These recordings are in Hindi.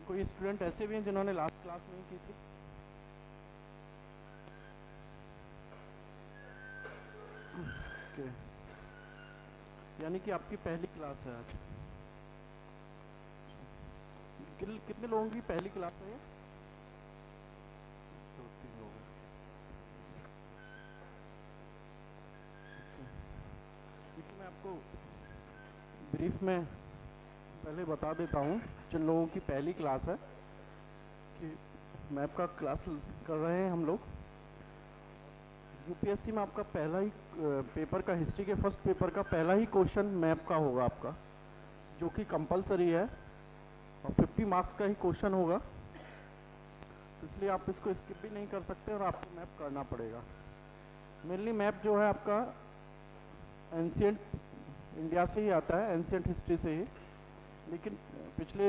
कोई स्टूडेंट ऐसे भी हैं जिन्होंने लास्ट क्लास नहीं की थी? ओके, यानी कि आपकी पहली क्लास है आज। कितने लोगों की पहली क्लास है ये? 2-3 लोग हैं। देखिए, मैं आपको ब्रीफ में पहले बता देता हूँ जिन लोगों की पहली क्लास है कि मैप का क्लास कर रहे हैं हम लोग। यूपीएससी में आपका पहला ही पेपर का, हिस्ट्री के फर्स्ट पेपर का पहला ही क्वेश्चन मैप का होगा आपका, जो कि कंपलसरी है और 50 मार्क्स का ही क्वेश्चन होगा, तो इसलिए आप इसको स्किप भी नहीं कर सकते और आपको मैप करना पड़ेगा। मेनली मैप जो है आपका एंशियंट इंडिया से ही आता है, एंशियंट हिस्ट्री से ही। लेकिन पिछले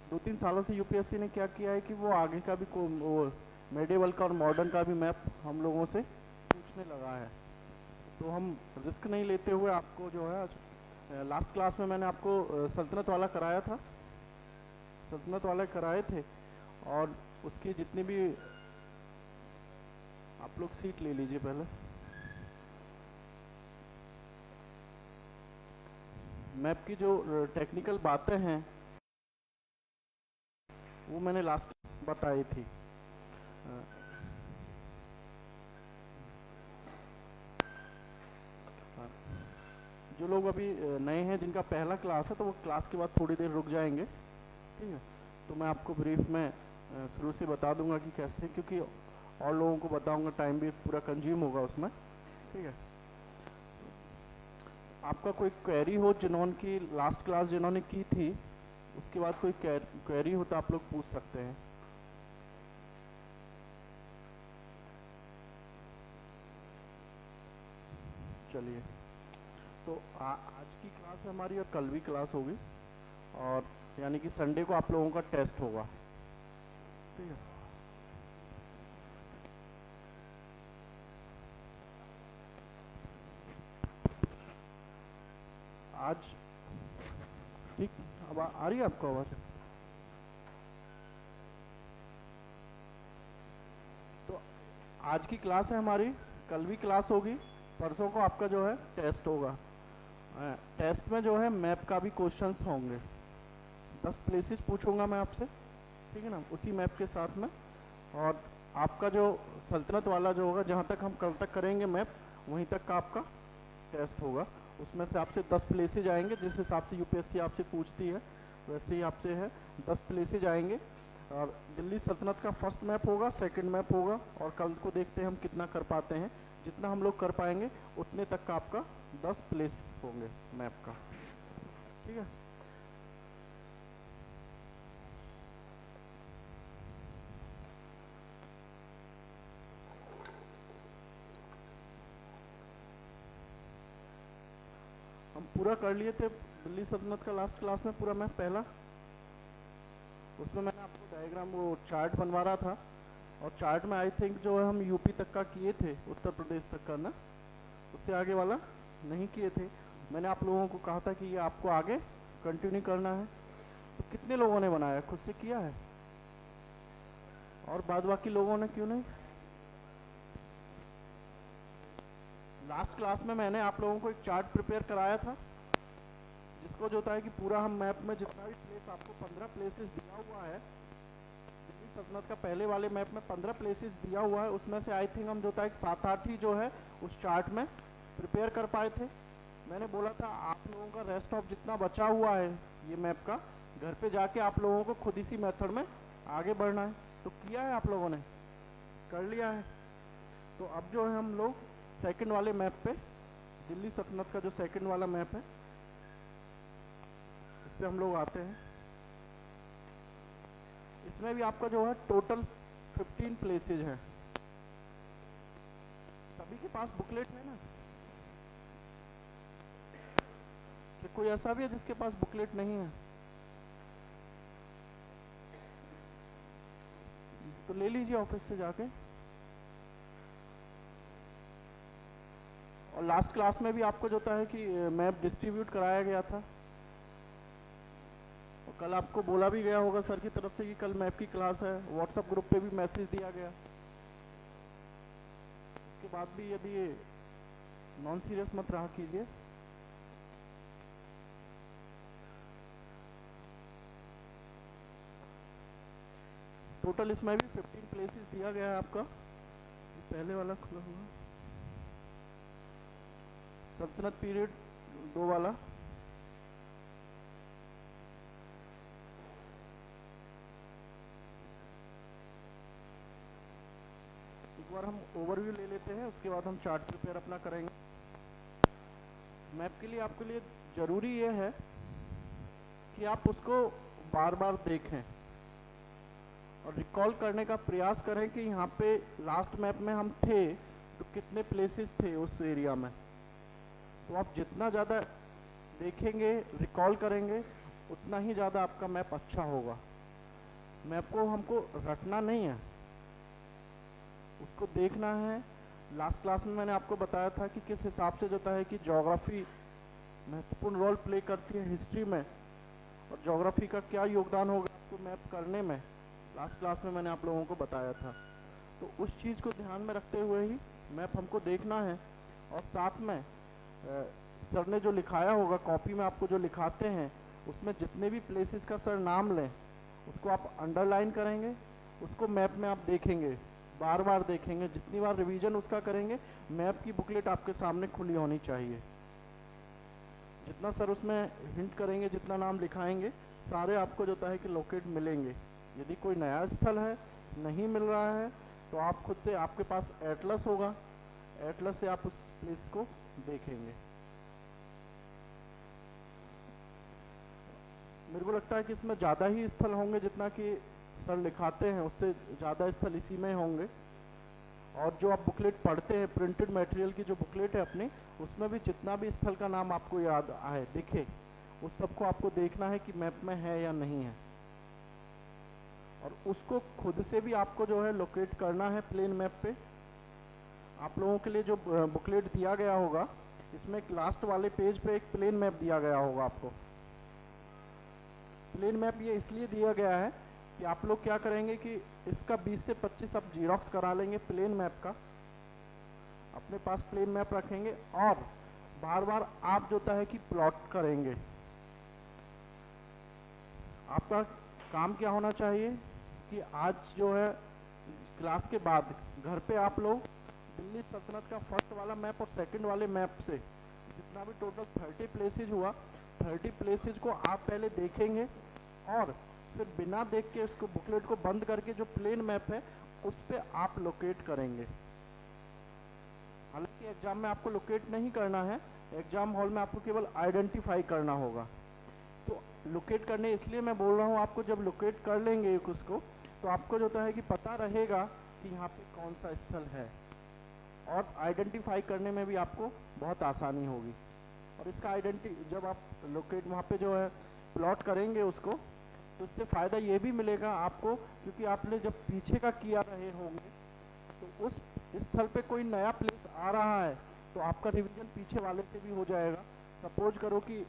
2-3 सालों से यूपीएससी ने क्या किया है कि वो आगे का भी वो मेडिवल का और मॉडर्न का भी मैप हम लोगों से पूछने लगा है। तो हम रिस्क नहीं लेते हुए आपको जो है, लास्ट क्लास में मैंने आपको सल्तनत वाला कराया था, सल्तनत वाला कराए थे, और उसकी जितनी भी आप लोग सीट ले लीजिए पहले। मैप की जो टेक्निकल बातें हैं वो मैंने लास्ट बताई थी। जो लोग अभी नए हैं, जिनका पहला क्लास है, तो वो क्लास के बाद थोड़ी देर रुक जाएंगे, ठीक है? तो मैं आपको ब्रीफ में शुरू से बता दूंगा कि कैसे, क्योंकि और लोगों को बताऊंगा, टाइम भी पूरा कंज्यूम होगा उसमें, ठीक है? आपका कोई क्वेरी हो जिन्होंने की लास्ट क्लास जिन्होंने की थी, उसके बाद कोई क्वेरी हो तो आप लोग पूछ सकते हैं। चलिए, तो आज की क्लास हमारी और कल भी क्लास होगी, और यानी कि संडे को आप लोगों का टेस्ट होगा, ठीक है? आज ठीक, अब आ रही है आपको आवाज? तो आज की क्लास है हमारी, कल भी क्लास होगी, परसों को आपका जो है टेस्ट होगा। टेस्ट में जो है मैप का भी क्वेश्चंस होंगे, 10 प्लेसेस पूछूंगा मैं आपसे, ठीक है ना, उसी मैप के साथ में। और आपका जो सल्तनत वाला जो होगा, जहाँ तक हम कल तक करेंगे मैप, वहीं तक का आपका टेस्ट होगा। उसमें से आपसे 10 प्लेसेज आएंगे, जिस हिसाब से यूपीएससी आपसे पूछती है वैसे ही आपसे है 10 प्लेसेज आएंगे। और दिल्ली सल्तनत का फर्स्ट मैप होगा, सेकंड मैप होगा, और कल को देखते हैं हम कितना कर पाते हैं। जितना हम लोग कर पाएंगे उतने तक का आपका 10 प्लेस होंगे मैप का, ठीक है? हम पूरा कर लिए थे दिल्ली सल्तनत का लास्ट क्लास में, पूरा मैप पहला। उसमें मैंने आपको डायग्राम, वो चार्ट बनवा रहा था, और चार्ट में आई थिंक जो है हम यूपी तक का किए थे, उत्तर प्रदेश तक का ना, उससे आगे वाला नहीं किए थे। मैंने आप लोगों को कहा था कि ये आपको आगे कंटिन्यू करना है। तो कितने लोगों ने बनाया, खुद से किया है? और बाद बाकी लोगों ने क्यों नहीं? लास्ट क्लास में मैंने आप लोगों को एक चार्ट प्रिपेयर कराया था, जिसको जो होता है कि पूरा हम मैप में जितना भी प्लेस, आपको 15 प्लेसेस दिया हुआ है दिल्ली सल्तनत का, पहले वाले मैप में 15 प्लेसेस दिया हुआ है, उसमें से आई थिंक हम जो होता है 7-8 ही जो है उस चार्ट में प्रिपेयर कर पाए थे। मैंने बोला था आप लोगों का रेस्ट ऑफ जितना बचा हुआ है ये मैप का, घर पे जाके आप लोगों को खुद इसी मेथड में आगे बढ़ना है। तो किया है आप लोगों ने, कर लिया है? तो अब जो है हम लोग सेकंड वाले मैप पे, दिल्ली सल्तनत का जो सेकंड वाला मैप है, इस पे हम लोग आते हैं। इसमें भी आपका जो है टोटल 15 प्लेसेज हैं। सभी के पास बुकलेट है ना? कि कोई ऐसा भी है जिसके पास बुकलेट नहीं है? तो ले लीजिए ऑफिस से जाके। और लास्ट क्लास में भी आपको जो होता है कि मैप डिस्ट्रीब्यूट कराया गया था, कल आपको बोला भी गया होगा सर की तरफ से कि कल मैप की क्लास है, व्हाट्सएप ग्रुप पे भी मैसेज दिया गया। उसके बाद भी यदि ये नॉन सीरियस मत रहा कीजिए। टोटल इसमें भी 15 प्लेसेस दिया गया है आपका। पहले वाला खुला हुआ सल्तनत पीरियड 2 वाला, एक बार हम ओवरव्यू ले लेते हैं, उसके बाद हम चार्ट प्रिपेयर अपना करेंगे। मैप के लिए आपके लिए जरूरी ये है कि आप उसको बार बार देखें और रिकॉल करने का प्रयास करें कि यहाँ पे लास्ट मैप में हम थे तो कितने प्लेसेस थे उस एरिया में। तो आप जितना ज़्यादा देखेंगे, रिकॉल करेंगे, उतना ही ज़्यादा आपका मैप अच्छा होगा। मैप को हमको रटना नहीं है, उसको देखना है। लास्ट क्लास में मैंने आपको बताया था कि किस हिसाब से जो है कि ज्योग्राफी महत्वपूर्ण रोल प्ले करती है हिस्ट्री में, और ज्योग्राफी का क्या योगदान होगा आपको मैप करने में। लास्ट क्लास में मैंने आप लोगों को बताया था। तो उस चीज़ को ध्यान में रखते हुए ही मैप हमको देखना है। और साथ में सर ने जो लिखाया होगा कॉपी में, आपको जो लिखाते हैं उसमें जितने भी प्लेसेस का सर नाम लें उसको आप अंडरलाइन करेंगे, उसको मैप में आप देखेंगे, बार बार देखेंगे। जितनी बार रिवीजन उसका करेंगे, मैप की बुकलेट आपके सामने खुली होनी चाहिए। जितना सर उसमें हिंट करेंगे, जितना नाम लिखाएंगे, सारे आपको जो है कि लोकेट मिलेंगे। यदि कोई नया स्थल है नहीं मिल रहा है तो आप खुद से, आपके पास एटलस होगा, एटलस से आप उस प्लेस को देखेंगे। मेरे को लगता है कि इसमें ज़्यादा ही स्थल होंगे, जितना कि सर लिखाते हैं उससे ज़्यादा स्थल इसी में होंगे। और जो आप बुकलेट पढ़ते हैं, प्रिंटेड मटेरियल की जो बुकलेट है अपनी, उसमें भी जितना भी स्थल का नाम आपको याद आए, दिखे, उस सबको आपको देखना है कि मैप में है या नहीं है। और उसको खुद से भी आपको जो है लोकेट करना है प्लेन मैप पे। आप लोगों के लिए जो बुकलेट दिया गया होगा, इसमें एक लास्ट वाले पेज पे एक प्लेन मैप दिया गया होगा आपको। प्लेन मैप ये इसलिए दिया गया है कि आप लोग क्या करेंगे कि इसका 20 से 25 आप जीरोक्स करा लेंगे प्लेन मैप का, अपने पास प्लेन मैप रखेंगे और बार बार आप जो है कि प्लॉट करेंगे। आपका काम क्या होना चाहिए कि आज जो है क्लास के बाद घर पे आप लोग दिल्ली सल्तनत का फर्स्ट वाला मैप और सेकंड वाले मैप से जितना भी टोटल 30 प्लेसेज हुआ, 30 प्लेसेज को आप पहले देखेंगे और फिर बिना देख के उसको बुकलेट को बंद करके जो प्लेन मैप है उस पे आप लोकेट करेंगे। हालांकि एग्जाम में आपको लोकेट नहीं करना है, एग्जाम हॉल में आपको केवल आइडेंटिफाई करना होगा। तो लोकेट करने इसलिए मैं बोल रहा हूँ आपको, जब लोकेट कर लेंगे उसको तो आपको जो है कि पता रहेगा कि यहाँ पे कौन सा स्थल है, और आइडेंटिफाई करने में भी आपको बहुत आसानी होगी। और इसका जब आप लोकेट वहाँ पे जो है प्लॉट करेंगे उसको, तो इससे फ़ायदा ये भी मिलेगा आपको, क्योंकि आपने जब पीछे का किया रहे होंगे तो उस स्थल पे कोई नया प्लेस आ रहा है तो आपका रिवीजन पीछे वाले से भी हो जाएगा। सपोज करो कि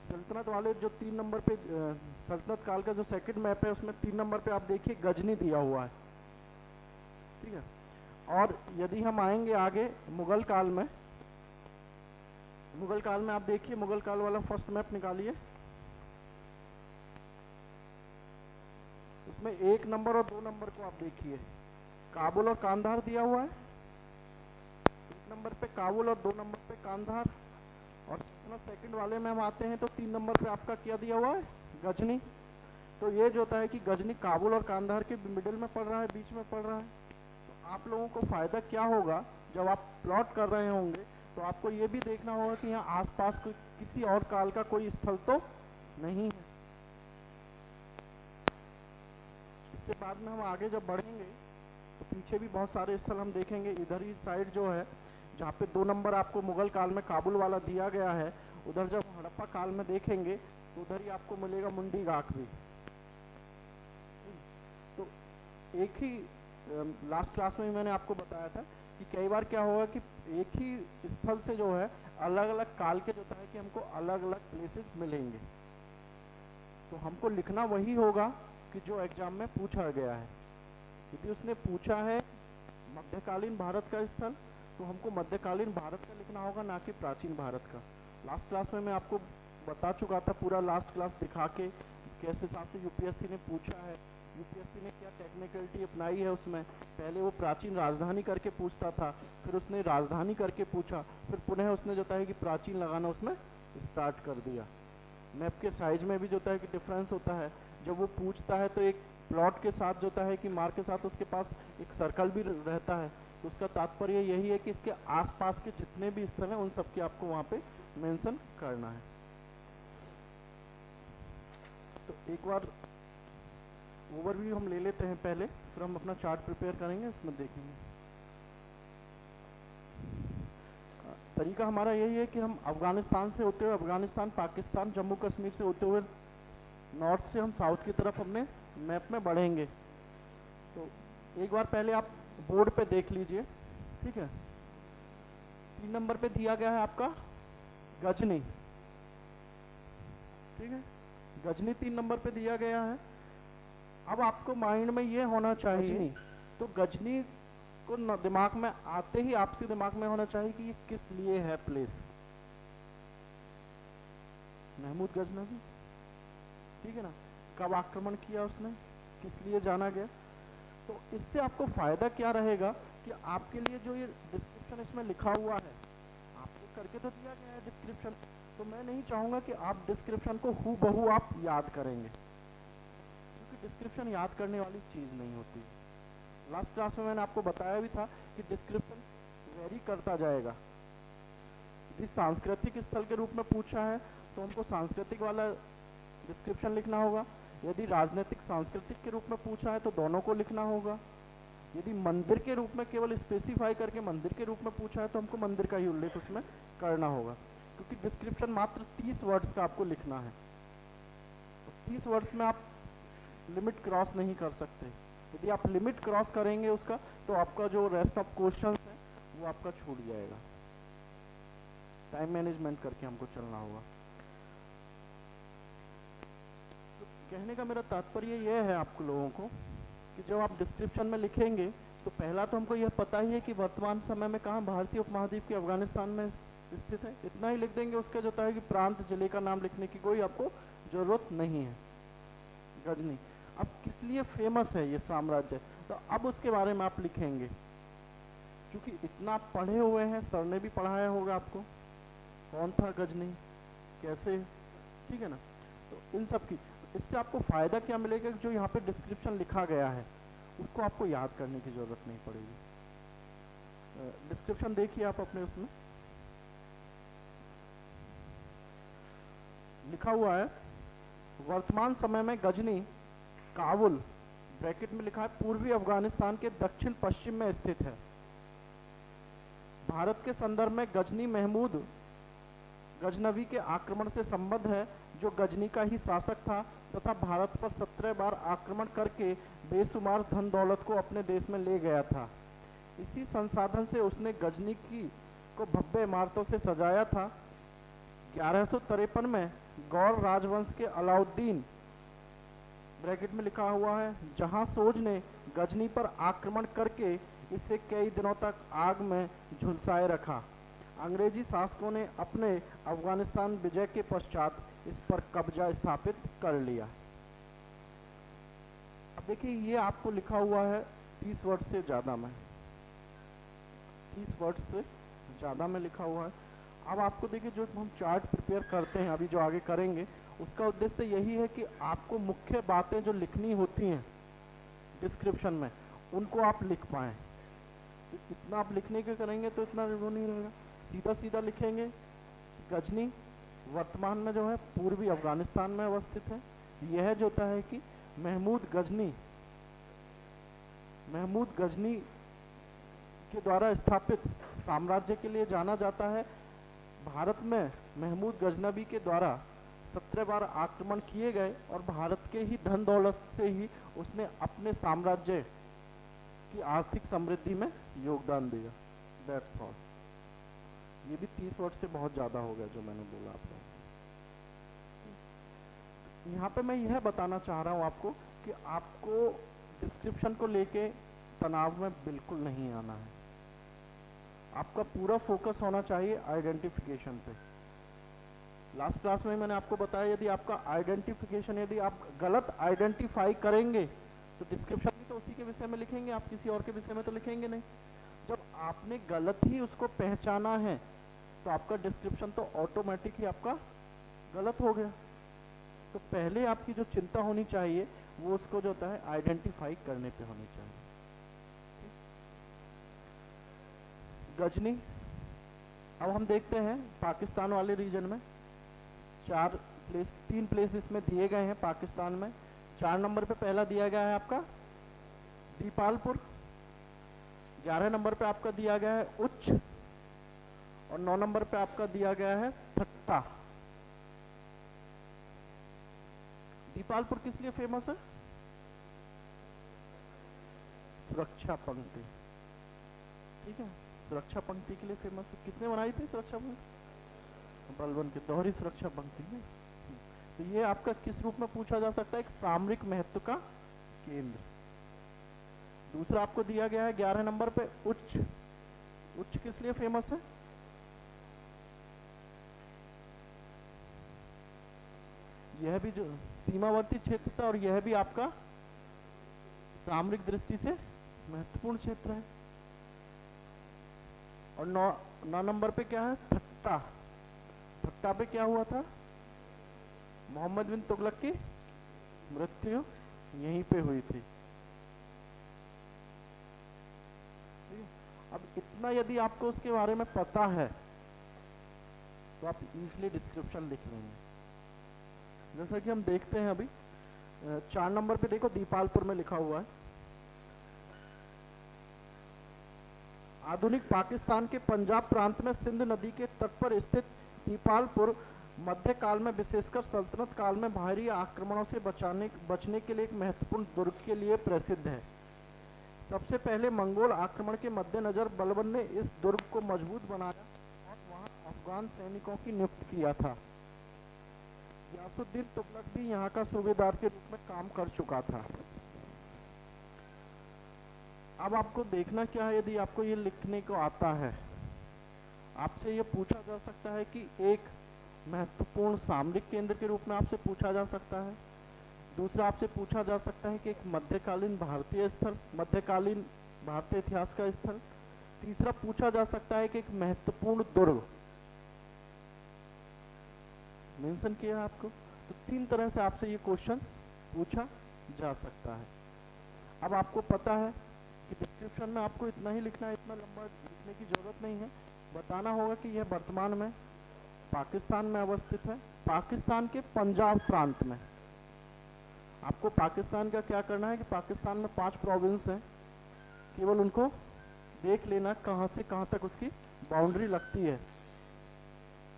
सल्तनत वाले जो 3 नंबर पे सल्तनत काल का जो सेकंड मैप है उसमें 3 नंबर पे आप देखिए गजनी दिया हुआ है, ठीक है। और यदि हम आएंगे आगे मुगल काल में, मुगल काल में आप देखिए, मुगल काल वाला फर्स्ट मैप निकालिए, उसमें 1 नंबर और 2 नंबर को आप देखिए, काबुल और कांधार दिया हुआ है। 1 नंबर पे काबुल और 2 नंबर पे कांधार। और सेकंड वाले में हम आते हैं तो 3 नंबर पे आपका क्या दिया हुआ है, गजनी। तो ये जो होता है कि गजनी काबुल और कांधार के मिडिल में पड़ रहा है, बीच में पड़ रहा है। तो आप लोगों को फायदा क्या होगा जब आप प्लॉट कर रहे होंगे, तो आपको ये भी देखना होगा कि यहाँ आसपास कोई किसी और काल का कोई स्थल तो नहीं है। इससे बाद में हम आगे जब बढ़ेंगे तो पीछे भी बहुत सारे स्थल हम देखेंगे। इधर ही साइड जो है जहाँ पे 2 नंबर आपको मुगल काल में काबुल वाला दिया गया है, उधर जब हड़प्पा काल में देखेंगे तो उधर ही आपको मिलेगा मुंडी गाक भी। तो एक ही लास्ट क्लास में मैंने आपको बताया था कि कई बार क्या होगा कि एक ही स्थल से जो है अलग अलग काल के जो है कि हमको अलग अलग प्लेसेस मिलेंगे। तो हमको लिखना वही होगा कि जो एग्जाम में पूछा गया है। यदि उसने पूछा है मध्यकालीन भारत का स्थल, तो हमको मध्यकालीन भारत का लिखना होगा, ना कि प्राचीन भारत का। लास्ट क्लास में मैं आपको बता चुका था, पूरा लास्ट क्लास दिखा के किस हिसाब से यूपीएससी ने पूछा है, यूपीएससी ने क्या टेक्निकलिटी अपनाई है उसमें। पहले वो प्राचीन राजधानी करके पूछता था, फिर उसने राजधानी करके पूछा, फिर पुनः उसने जो है कि प्राचीन लगाना उसमें स्टार्ट कर दिया। मैप के साइज में भी जो है कि डिफरेंस होता है। जब वो पूछता है तो एक प्लॉट के साथ जो है कि मार्क के साथ उसके पास एक सर्कल भी रहता है, तो उसका तात्पर्य यही है कि इसके आसपास के जितने भी स्थल हैं उन सब के आपको वहाँ पे मेंशन करना है। तो एक बार ओवरव्यू हम ले लेते हैं पहले, फिर हम अपना चार्ट प्रिपेयर करेंगे, इसमें देखेंगे। तरीका हमारा यही है कि हम अफगानिस्तान से होते हुए, अफगानिस्तान, पाकिस्तान, जम्मू कश्मीर से होते हुए नॉर्थ से हम साउथ की तरफ अपने मैप में बढ़ेंगे। तो एक बार पहले आप बोर्ड पे देख लीजिए, ठीक है। 3 नंबर पे दिया गया है आपका गजनी, ठीक है। गजनी 3 नंबर पे दिया गया है। अब आपको माइंड में ये होना चाहिए, तो गजनी को दिमाग में आते ही आपसे दिमाग में होना चाहिए कि ये किस लिए है प्लेस। महमूद गजनवी, ठीक है ना। कब आक्रमण किया उसने, किस लिए जाना गया। तो इससे आपको फायदा क्या रहेगा कि आपके लिए जो ये डिस्क्रिप्शन इसमें लिखा हुआ है, आपको करके तो दिया गया है डिस्क्रिप्शन, तो मैं नहीं चाहूंगा कि आप डिस्क्रिप्शन को हूबहू आप याद करेंगे, क्योंकि डिस्क्रिप्शन याद करने वाली चीज नहीं होती। लास्ट क्लास में मैंने आपको बताया भी था कि डिस्क्रिप्शन वेरी करता जाएगा। यदि सांस्कृतिक स्थल के रूप में पूछा है तो हमको सांस्कृतिक वाला डिस्क्रिप्शन लिखना होगा। यदि राजनीतिक सांस्कृतिक के रूप में पूछा है तो दोनों को लिखना होगा। यदि मंदिर के रूप में केवल स्पेसिफाई करके मंदिर के रूप में पूछा है तो हमको मंदिर का ही उल्लेख उसमें करना होगा, क्योंकि डिस्क्रिप्शन मात्र 30 वर्ड्स का आपको लिखना है। तो 30 वर्ड्स में आप लिमिट क्रॉस नहीं कर सकते। यदि आप लिमिट क्रॉस करेंगे उसका, तो आपका जो रेस्ट ऑफ क्वेश्चंस है वो आपका छूट जाएगा। टाइम मैनेजमेंट करके हमको चलना होगा। तो कहने का मेरा तात्पर्य यह है आप लोगों को कि जब आप डिस्क्रिप्शन में लिखेंगे तो पहला तो हमको यह पता ही है कि वर्तमान समय में कहाँ भारतीय उपमहाद्वीप के अफगानिस्तान में स्थित है, इतना ही लिख देंगे। उसका जो है कि प्रांत, जिले का नाम लिखने की कोई आपको जरूरत नहीं है। गजनी अब किस लिए फेमस है ये साम्राज्य, तो अब उसके बारे में आप लिखेंगे, क्योंकि इतना आप पढ़े हुए हैं, सर ने भी पढ़ाया होगा आपको कौन था गजनी, कैसे, ठीक है ना। तो इन सब की इससे आपको फायदा क्या मिलेगा, जो यहाँ पे डिस्क्रिप्शन लिखा गया है उसको आपको याद करने की जरूरत नहीं पड़ेगी। डिस्क्रिप्शन देखिए आप अपने उसमें लिखा हुआ है, वर्तमान समय में गजनी काबुल ब्रैकेट में लिखा है पूर्वी अफगानिस्तान के दक्षिण पश्चिम में स्थित है। भारत के संदर्भ में गजनी महमूद गजनवी के आक्रमण से संबद्ध है, जो गजनी का ही शासक था तथा भारत पर 17 बार आक्रमण करके बेशुमार धन दौलत को अपने देश में ले गया था। इसी संसाधन से उसने गजनी की को भव्य इमारतों से सजाया था। 1153 में गौर राजवंश के अलाउद्दीन ब्रैकेट में लिखा हुआ है जहांसोज ने गजनी पर आक्रमण करके इसे कई दिनों तक आग में झुलसाए रखा। अंग्रेजी शासकों ने अपने अफगानिस्तान विजय के पश्चात इस पर कब्जा स्थापित कर लिया। अब देखिए ये आपको लिखा हुआ है 30 वर्ड से ज़्यादा में, 30 वर्ड से ज़्यादा में लिखा हुआ है। अब आपको देखिए जो हम चार्ट प्रिपेयर करते हैं अभी जो आगे करेंगे, उसका उद्देश्य यही है कि आपको मुख्य बातें जो लिखनी होती हैं डिस्क्रिप्शन में उनको आप लिख पाएँ। इतना आप लिखने के करेंगे तो इतना वो नहीं रहेगा, सीधा सीधा लिखेंगे। गजनी वर्तमान में जो है पूर्वी अफगानिस्तान में अवस्थित है। यह जो होता है कि महमूद गजनी के द्वारा स्थापित साम्राज्य के लिए जाना जाता है। भारत में महमूद गजनवी के द्वारा 17 बार आक्रमण किए गए और भारत के ही धन दौलत से ही उसने अपने साम्राज्य की आर्थिक समृद्धि में योगदान दिया। That's all. ये भी 30 वर्ड से बहुत ज़्यादा हो गया जो मैंने बोला आप लोगों को। यहाँ पे मैं यह बताना चाह रहा हूँ आपको कि आपको डिस्क्रिप्शन को लेके तनाव में बिल्कुल नहीं आना है। आपका पूरा फोकस होना चाहिए आइडेंटिफिकेशन पे। लास्ट क्लास में मैंने आपको बताया, यदि आपका आइडेंटिफिकेशन, यदि आप गलत आइडेंटिफाई करेंगे तो डिस्क्रिप्शन भी तो उसी के विषय में लिखेंगे, आप किसी और के विषय में तो लिखेंगे नहीं। जब आपने गलत ही उसको पहचाना है तो आपका डिस्क्रिप्शन तो ऑटोमेटिक ही आपका गलत हो गया। तो पहले आपकी जो चिंता होनी चाहिए वो उसको जो होता है आइडेंटिफाई करने पे होनी चाहिए। गजनी, अब हम देखते हैं पाकिस्तान वाले रीजन में 3 प्लेस इसमें दिए गए हैं पाकिस्तान में। 4 नंबर पे पहला दिया गया है आपका दीपालपुर, 11 नंबर पे आपका दिया गया है उच्च, और 9 नंबर पे आपका दिया गया है ठट्टा। दीपालपुर किस लिए फेमस है? सुरक्षा पंक्ति, ठीक है, सुरक्षा पंक्ति के लिए फेमस है। किसने बनाई थी सुरक्षा पंक्ति? बलबन की दोहरी सुरक्षा पंक्ति है। तो ये आपका किस रूप में पूछा जा सकता है? एक सामरिक महत्व का केंद्र। दूसरा आपको दिया गया है 11 नंबर पे उच्च। उच्च किस लिए फेमस है? यह भी जो सीमावर्ती क्षेत्र था और यह भी आपका सामरिक दृष्टि से महत्वपूर्ण क्षेत्र है। और 9 नंबर पे क्या है? ठट्टा। ठट्टा पे क्या हुआ था? मोहम्मद बिन तुगलक की मृत्यु यहीं पे हुई थी। अब इतना यदि आपको उसके बारे में पता है तो आप इजीली डिस्क्रिप्शन लिख लेंगे। जैसा कि हम देखते हैं अभी 4 नंबर पे देखो दीपालपुर में लिखा हुआ है, आधुनिक पाकिस्तान के पंजाब प्रांत में सिंध नदी के तट पर स्थित दीपालपुर मध्यकाल में विशेषकर सल्तनत काल में बाहरी आक्रमणों से बचने के लिए एक महत्वपूर्ण दुर्ग के लिए प्रसिद्ध है। सबसे पहले मंगोल आक्रमण के मद्देनजर बलबन ने इस दुर्ग को मजबूत बनाया और वहां अफगान सैनिकों की नियुक्त किया था। गियासुद्दीन तुगलक भी यहाँ का सूबेदार के रूप में काम कर चुका था। अब आपको देखना क्या है, यदि आपको ये लिखने को आता है, आपसे ये पूछा जा सकता है कि एक महत्वपूर्ण सामरिक केंद्र के रूप में आपसे पूछा जा सकता है। दूसरा आपसे पूछा जा सकता है कि एक मध्यकालीन भारतीय स्थल, मध्यकालीन भारतीय इतिहास का स्थल। तीसरा पूछा जा सकता है कि एक महत्वपूर्ण दुर्ग मेंशन किया है आपको। तो 3 तरह से आपसे ये क्वेश्चन पूछा जा सकता है। अब आपको पता है कि डिस्क्रिप्शन में आपको इतना ही लिखना है, इतना लंबा लिखने की जरूरत नहीं है। बताना होगा कि यह वर्तमान में पाकिस्तान में अवस्थित है, पाकिस्तान के पंजाब प्रांत में। आपको पाकिस्तान का क्या करना है कि पाकिस्तान में 5 प्रोविंस हैं, केवल उनको देख लेना कहाँ से कहाँ तक उसकी बाउंड्री लगती है।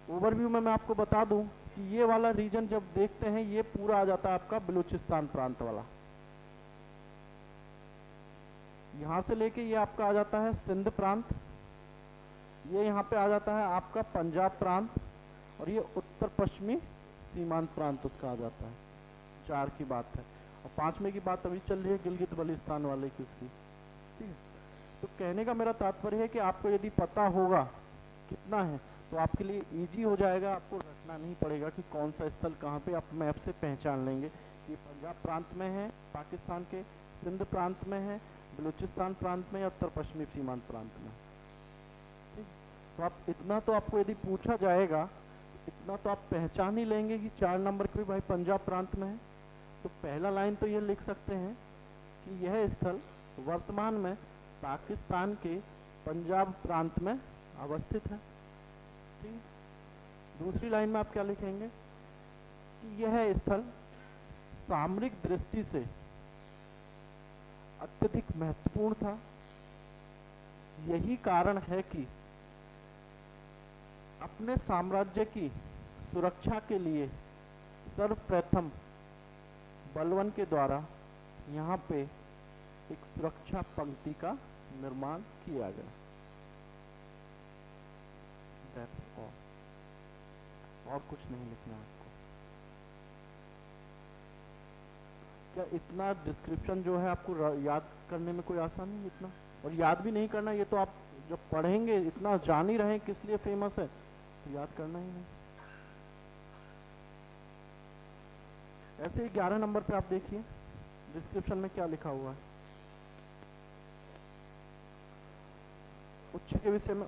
ओवरव्यू में मैं आपको बता दूं कि ये वाला रीजन जब देखते हैं ये पूरा आ जाता है आपका बलूचिस्तान प्रांत वाला। यहाँ से लेके ये आपका आ जाता है सिंध प्रांत, ये यहाँ पे आ जाता है आपका पंजाब प्रांत, और ये उत्तर पश्चिमी सीमांत प्रांत उसका आ जाता है। 4 की बात है, और 5वें की बात अभी चल रही है गिलगित बल्तिस्तान वाले की उसकी, ठीक है। तो कहने का मेरा तात्पर्य है कि आपको यदि पता होगा कितना है तो आपके लिए इजी हो जाएगा, आपको रटना नहीं पड़ेगा कि कौन सा स्थल कहाँ पे, आप मैप से पहचान लेंगे कि पंजाब प्रांत में है पाकिस्तान के, सिंध प्रांत में है, बलूचिस्तान प्रांत में, या उत्तर पश्चिमी सीमांत प्रांत में। ठीक, तो आप इतना तो आपको यदि पूछा जाएगा इतना तो आप पहचान ही लेंगे कि 4 नंबर के भी भाई पंजाब प्रांत में है। तो पहला लाइन तो ये लिख सकते हैं कि यह स्थल वर्तमान में पाकिस्तान के पंजाब प्रांत में अवस्थित है। ठीक, दूसरी लाइन में आप क्या लिखेंगे कि यह स्थल सामरिक दृष्टि से अत्यधिक महत्वपूर्ण था। यही कारण है कि अपने साम्राज्य की सुरक्षा के लिए सर्वप्रथम बलबन के द्वारा यहाँ पे एक सुरक्षा पंक्ति का निर्माण किया गया। That's all. और कुछ नहीं लिखना आपको। क्या इतना डिस्क्रिप्शन जो है आपको याद करने में कोई आसानी है इतना? और याद भी नहीं करना, ये तो आप जब पढ़ेंगे इतना जान ही रहे हैं किस लिए फेमस है, तो याद करना ही नहीं। ऐसे ही 11 नंबर पे आप देखिए डिस्क्रिप्शन में क्या लिखा हुआ है। उच्च के विषय में,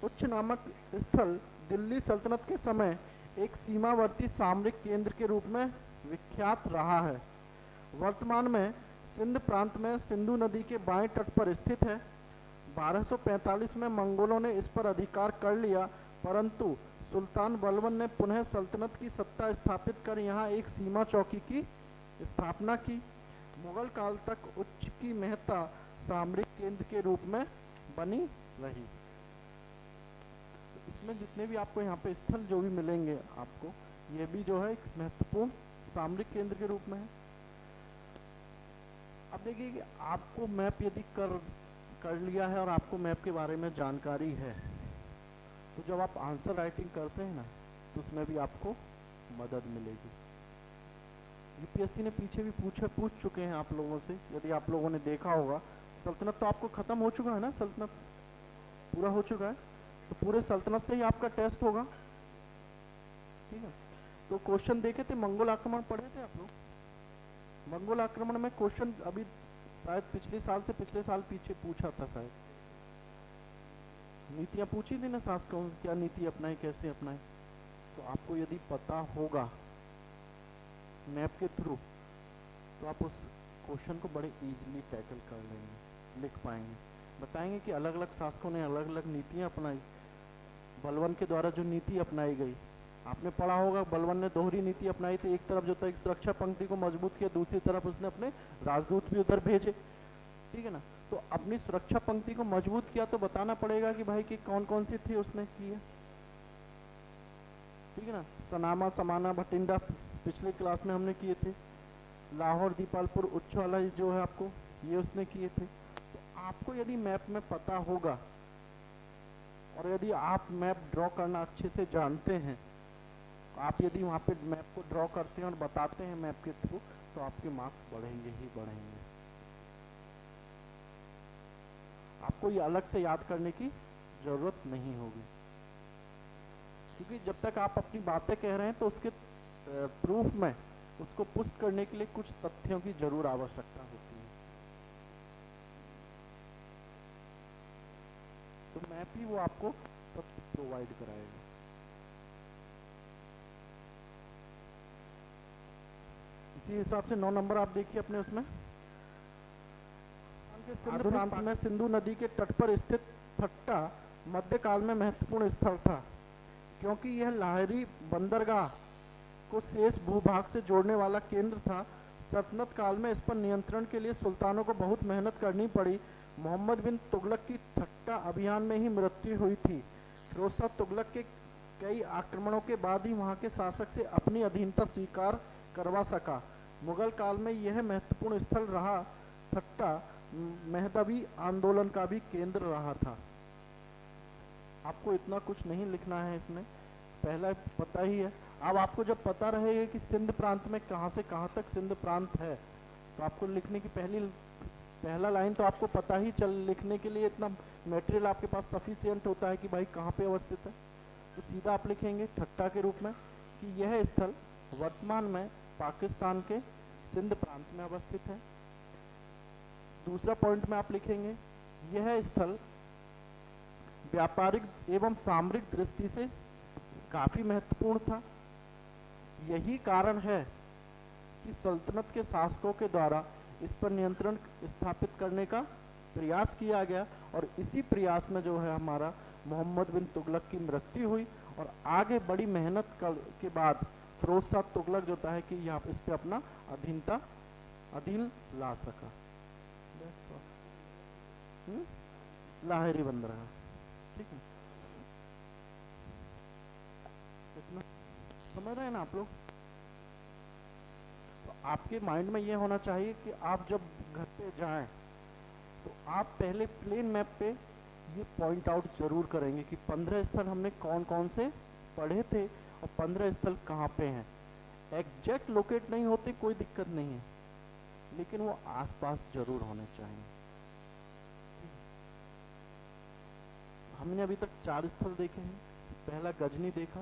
उच्च नामक स्थल दिल्ली सल्तनत के समय एक सीमावर्ती सामरिक केंद्र के रूप में विख्यात रहा है। वर्तमान में सिंध प्रांत में सिंधु नदी के बाएं तट पर स्थित है। 1245 में मंगोलों ने इस पर अधिकार कर लिया, परंतु सुल्तान बलबन ने पुनः सल्तनत की सत्ता स्थापित कर यहाँ एक सीमा चौकी की स्थापना की। मुगल काल तक उच्च की महत्ता सामरिक केंद्र के रूप में बनी रही। तो इसमें जितने भी आपको यहाँ पे स्थल जो भी मिलेंगे आपको, ये भी जो है एक महत्वपूर्ण सामरिक केंद्र के रूप में है। अब देखिए कि आपको मैप यदि कर लिया है और आपको मैप के बारे में जानकारी है, तो जब आप आंसर राइटिंग करते हैं ना, तो उसमें भी आपको मदद मिलेगी। यूपीएससी ने पीछे भी पूछ चुके हैं आप लोगों से, यदि आप लोगों ने देखा होगा। सल्तनत तो आपको खत्म हो चुका है ना, सल्तनत पूरा हो चुका है, तो पूरे सल्तनत से ही आपका टेस्ट होगा, ठीक है। तो क्वेश्चन देखे थे, मंगोल आक्रमण पढ़े थे आप लोग? मंगोल आक्रमण में क्वेश्चन अभी शायद पिछले साल पीछे पूछा था शायद। नीतियां पूछी थी ना, शासकों क्या नीति अपनाए, कैसे अपनाए। तो आपको यदि पता होगा मैप के थ्रू, तो आप उस क्वेश्चन को बड़े इजीली टैकल कर लेंगे, लिख पाएंगे। बताएंगे कि अलग अलग शासकों ने अलग अलग नीतियां अपनाई। बलबन के द्वारा जो नीति अपनाई गई, आपने पढ़ा होगा, बलबन ने दोहरी नीति अपनाई थी। एक तरफ जो था, एक सुरक्षा पंक्ति को मजबूत किया, दूसरी तरफ उसने अपने राजदूत भी उधर भेजे, ठीक है ना। तो अपनी सुरक्षा पंक्ति को मजबूत किया, तो बताना पड़ेगा कि भाई कि कौन कौन सी थी उसने की है, ठीक है ना। सनामा, समाना, भटिंडा पिछले क्लास में हमने किए थे। लाहौर, दीपालपुर, उच्छवाला जो है आपको, ये उसने किए थे। तो आपको यदि मैप में पता होगा और यदि आप मैप ड्रॉ करना अच्छे से जानते हैं, आप यदि वहाँ पे मैप को ड्रॉ करते हैं और बताते हैं मैप के थ्रू, तो आपके मार्क्स बढ़ेंगे ही बढ़ेंगे। आपको ये अलग से याद करने की जरूरत नहीं होगी, क्योंकि जब तक आप अपनी बातें कह रहे हैं, तो उसके प्रूफ में उसको पुष्ट करने के लिए कुछ तथ्यों की जरूर आवश्यकता होती है। तो मैप ही वो आपको तथ्य प्रोवाइड कराएगा। इसी हिसाब से 9 नंबर आप देखिए अपने उसमें, सिंध प्रांत में सिंधु नदी के तट पर स्थित थट्टा मध्यकाल में महत्वपूर्ण स्थल था, क्योंकि यह लाहौरी बंदरगाह को शेष भूभाग से जोड़ने वाला केंद्र था। सल्तनत काल में इस पर नियंत्रण के लिए सुल्तानों को बहुत मेहनत करनी पड़ी। मोहम्मद बिन तुगलक की थट्टा अभियान में ही मृत्यु हुई थी। फिरोज शाह तुगलक के कई आक्रमणों के बाद ही वहां के शासक से अपनी अधीनता स्वीकार करवा सका। मुगल काल में यह महत्वपूर्ण स्थल रहा। थट्टा मेहदवी आंदोलन का भी केंद्र रहा था। आपको इतना कुछ नहीं लिखना है इसमें, पहला पता ही है। अब आपको जब पता रहेगा कि सिंध प्रांत में कहाँ से कहाँ तक सिंध प्रांत है, तो आपको लिखने की पहला लाइन तो आपको पता ही लिखने के लिए इतना मटेरियल आपके पास सफिशिएंट होता है कि भाई कहाँ पे अवस्थित है। तो सीधा आप लिखेंगे थट्टा के रूप में कि यह स्थल वर्तमान में पाकिस्तान के सिंध प्रांत में अवस्थित है। दूसरा पॉइंट में आप लिखेंगे यह स्थल व्यापारिक एवं सामरिक दृष्टि से काफी महत्वपूर्ण था। यही कारण है कि सल्तनत के शासकों के द्वारा इस पर नियंत्रण स्थापित करने का प्रयास किया गया, और इसी प्रयास में जो है हमारा मोहम्मद बिन तुगलक की मृत्यु हुई, और आगे बड़ी मेहनत के बाद फिरोज शाह तुगलक जो है कि यहाँ इस पे अपना अधीन ला सका। लाहौरी बंदरगाह, ठीक है, इतना समझ रहे हैं ना आप लोग। तो आपके माइंड में ये होना चाहिए कि आप जब घर पे जाएं, तो आप पहले प्लेन मैप पे ये पॉइंट आउट जरूर करेंगे कि 15 स्थल हमने कौन कौन से पढ़े थे और 15 स्थल कहाँ पे हैं। एग्जैक्ट लोकेट नहीं होते कोई दिक्कत नहीं है, लेकिन वो आसपास जरूर होने चाहिए। हमने अभी तक 4 स्थल देखे हैं। पहला गजनी देखा,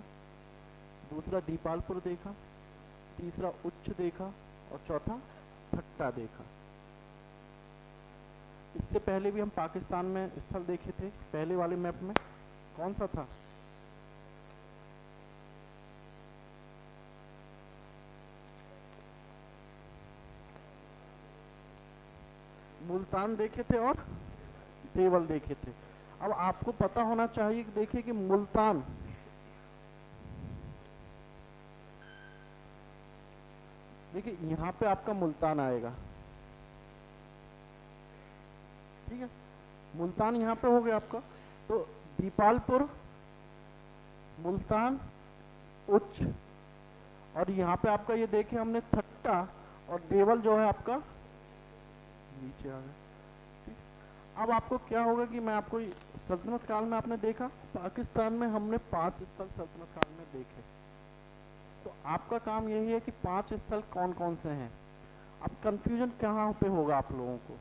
दूसरा दीपालपुर देखा, तीसरा उच्च देखा और चौथा ठट्टा देखा। इससे पहले भी हम पाकिस्तान में स्थल देखे थे। पहले वाले मैप में कौन सा था? मुल्तान देखे थे और देवल देखे थे। अब आपको पता होना चाहिए कि देखिए कि मुल्तान, देखिए यहां पे आपका मुल्तान आएगा, ठीक है, मुल्तान यहां पे हो गया आपका। तो दीपालपुर, मुल्तान, उच्च, और यहाँ पे आपका ये देखिए हमने ठट्टा और देवल जो है आपका नीचे आ गया। अब आपको क्या होगा कि मैं आपको सल्तनत काल में आपने देखा, पाकिस्तान में हमने 5 स्थल सल्तनत काल में देखे। तो आपका काम यही है कि 5 स्थल कौन कौन से हैं। अब कंफ्यूजन कहाँ पे होगा आप लोगों को,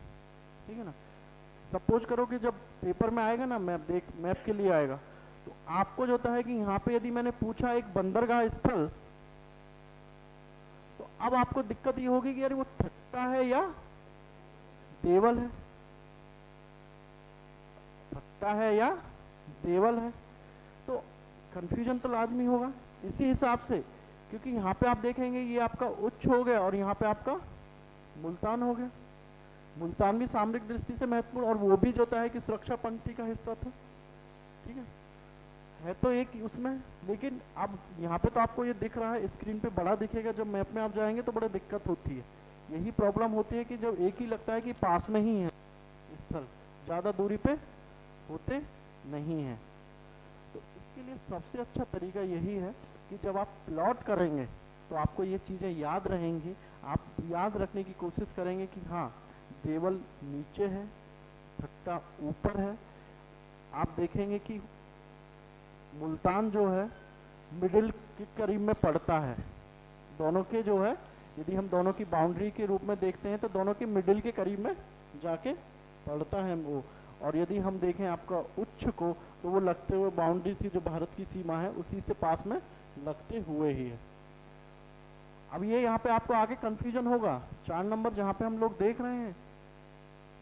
ठीक है ना। सपोज करो कि जब पेपर में आएगा ना मैप के लिए आएगा, तो आपको जो होता है कि यहाँ पे यदि मैंने पूछा एक बंदरगाह स्थल, तो अब आपको दिक्कत ये होगी कि यार वो ठट्टा है या देवल है, ठट्टा है या देवल है। तो कंफ्यूजन तो लाजमी होगा इसी हिसाब से, क्योंकि यहाँ पे आप देखेंगे ये आपका उच्च हो गया और यहाँ पे आपका मुल्तान हो गया। मुल्तान भी सामरिक दृष्टि से महत्वपूर्ण, और वो भी जो होता है कि सुरक्षा पंक्ति का हिस्सा था, ठीक है तो एक उसमें। लेकिन अब यहाँ पे तो आपको ये दिख रहा है, स्क्रीन पे बड़ा दिखेगा, जब मैप में आप जाएंगे तो बड़ा दिक्कत होती है। यही प्रॉब्लम होती है कि जब एक ही लगता है कि पास में ही है स्थल, ज़्यादा दूरी पे होते नहीं हैं। तो इसके लिए सबसे अच्छा तरीका यही है कि जब आप प्लॉट करेंगे तो आपको ये चीज़ें याद रहेंगी। आप याद रखने की कोशिश करेंगे कि हाँ देवल नीचे है, ठट्टा ऊपर है। आप देखेंगे कि मुल्तान जो है मिडिल के करीब में पड़ता है, दोनों के जो है यदि हम दोनों की बाउंड्री के रूप में देखते हैं तो दोनों के मिडिल के करीब में जाके पड़ता है वो। और यदि हम देखें आपका उच्च को, तो वो लगते हुए बाउंड्री सी जो भारत की सीमा है उसी से पास में लगते हुए ही है। अब ये यहाँ पे आपको आगे कंफ्यूजन होगा। 4 नंबर जहाँ पे हम लोग देख रहे हैं,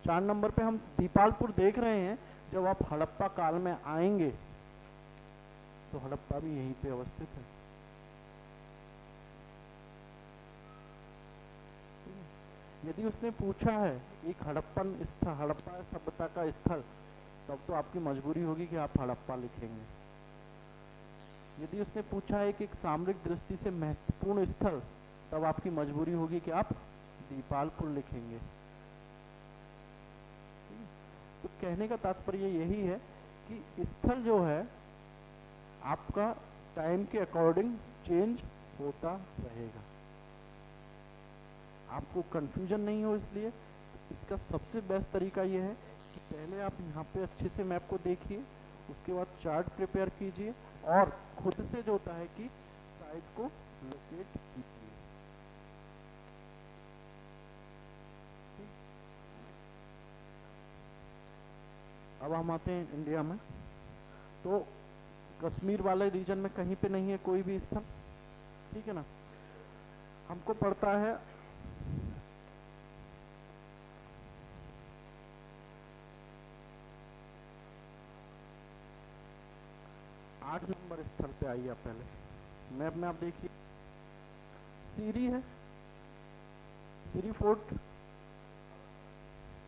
4 नंबर पे हम दीपालपुर देख रहे हैं। जब आप हड़प्पा काल में आएंगे तो हड़प्पा भी यहीं पे अवस्थित है। यदि उसने पूछा है एक हड़प्पन स्थल, हड़प्पा सभ्यता का स्थल, तब तो आपकी मजबूरी होगी कि आप हड़प्पा लिखेंगे। यदि उसने पूछा है कि एक सामरिक दृष्टि से महत्वपूर्ण स्थल, तब आपकी मजबूरी होगी कि आप दीपालपुर लिखेंगे। तो कहने का तात्पर्य यही है कि स्थल जो है आपका टाइम के अकॉर्डिंग चेंज होता रहेगा। आपको कंफ्यूजन नहीं हो, इसलिए इसका सबसे बेस्ट तरीका ये है कि पहले आप यहाँ पे अच्छे से मैप को देखिए, उसके बाद चार्ट प्रिपेयर कीजिए और खुद से जो होता है कि साइट को लोकेट कीजिए। अब हम आते हैं इंडिया में। तो कश्मीर वाले रीजन में कहीं पे नहीं है कोई भी स्थल, ठीक है ना। हमको पड़ता है आठ नंबर स्थल पे आइए। आप पहले मैप में आप देखिए, सीरी है, सीरी फोर्ट,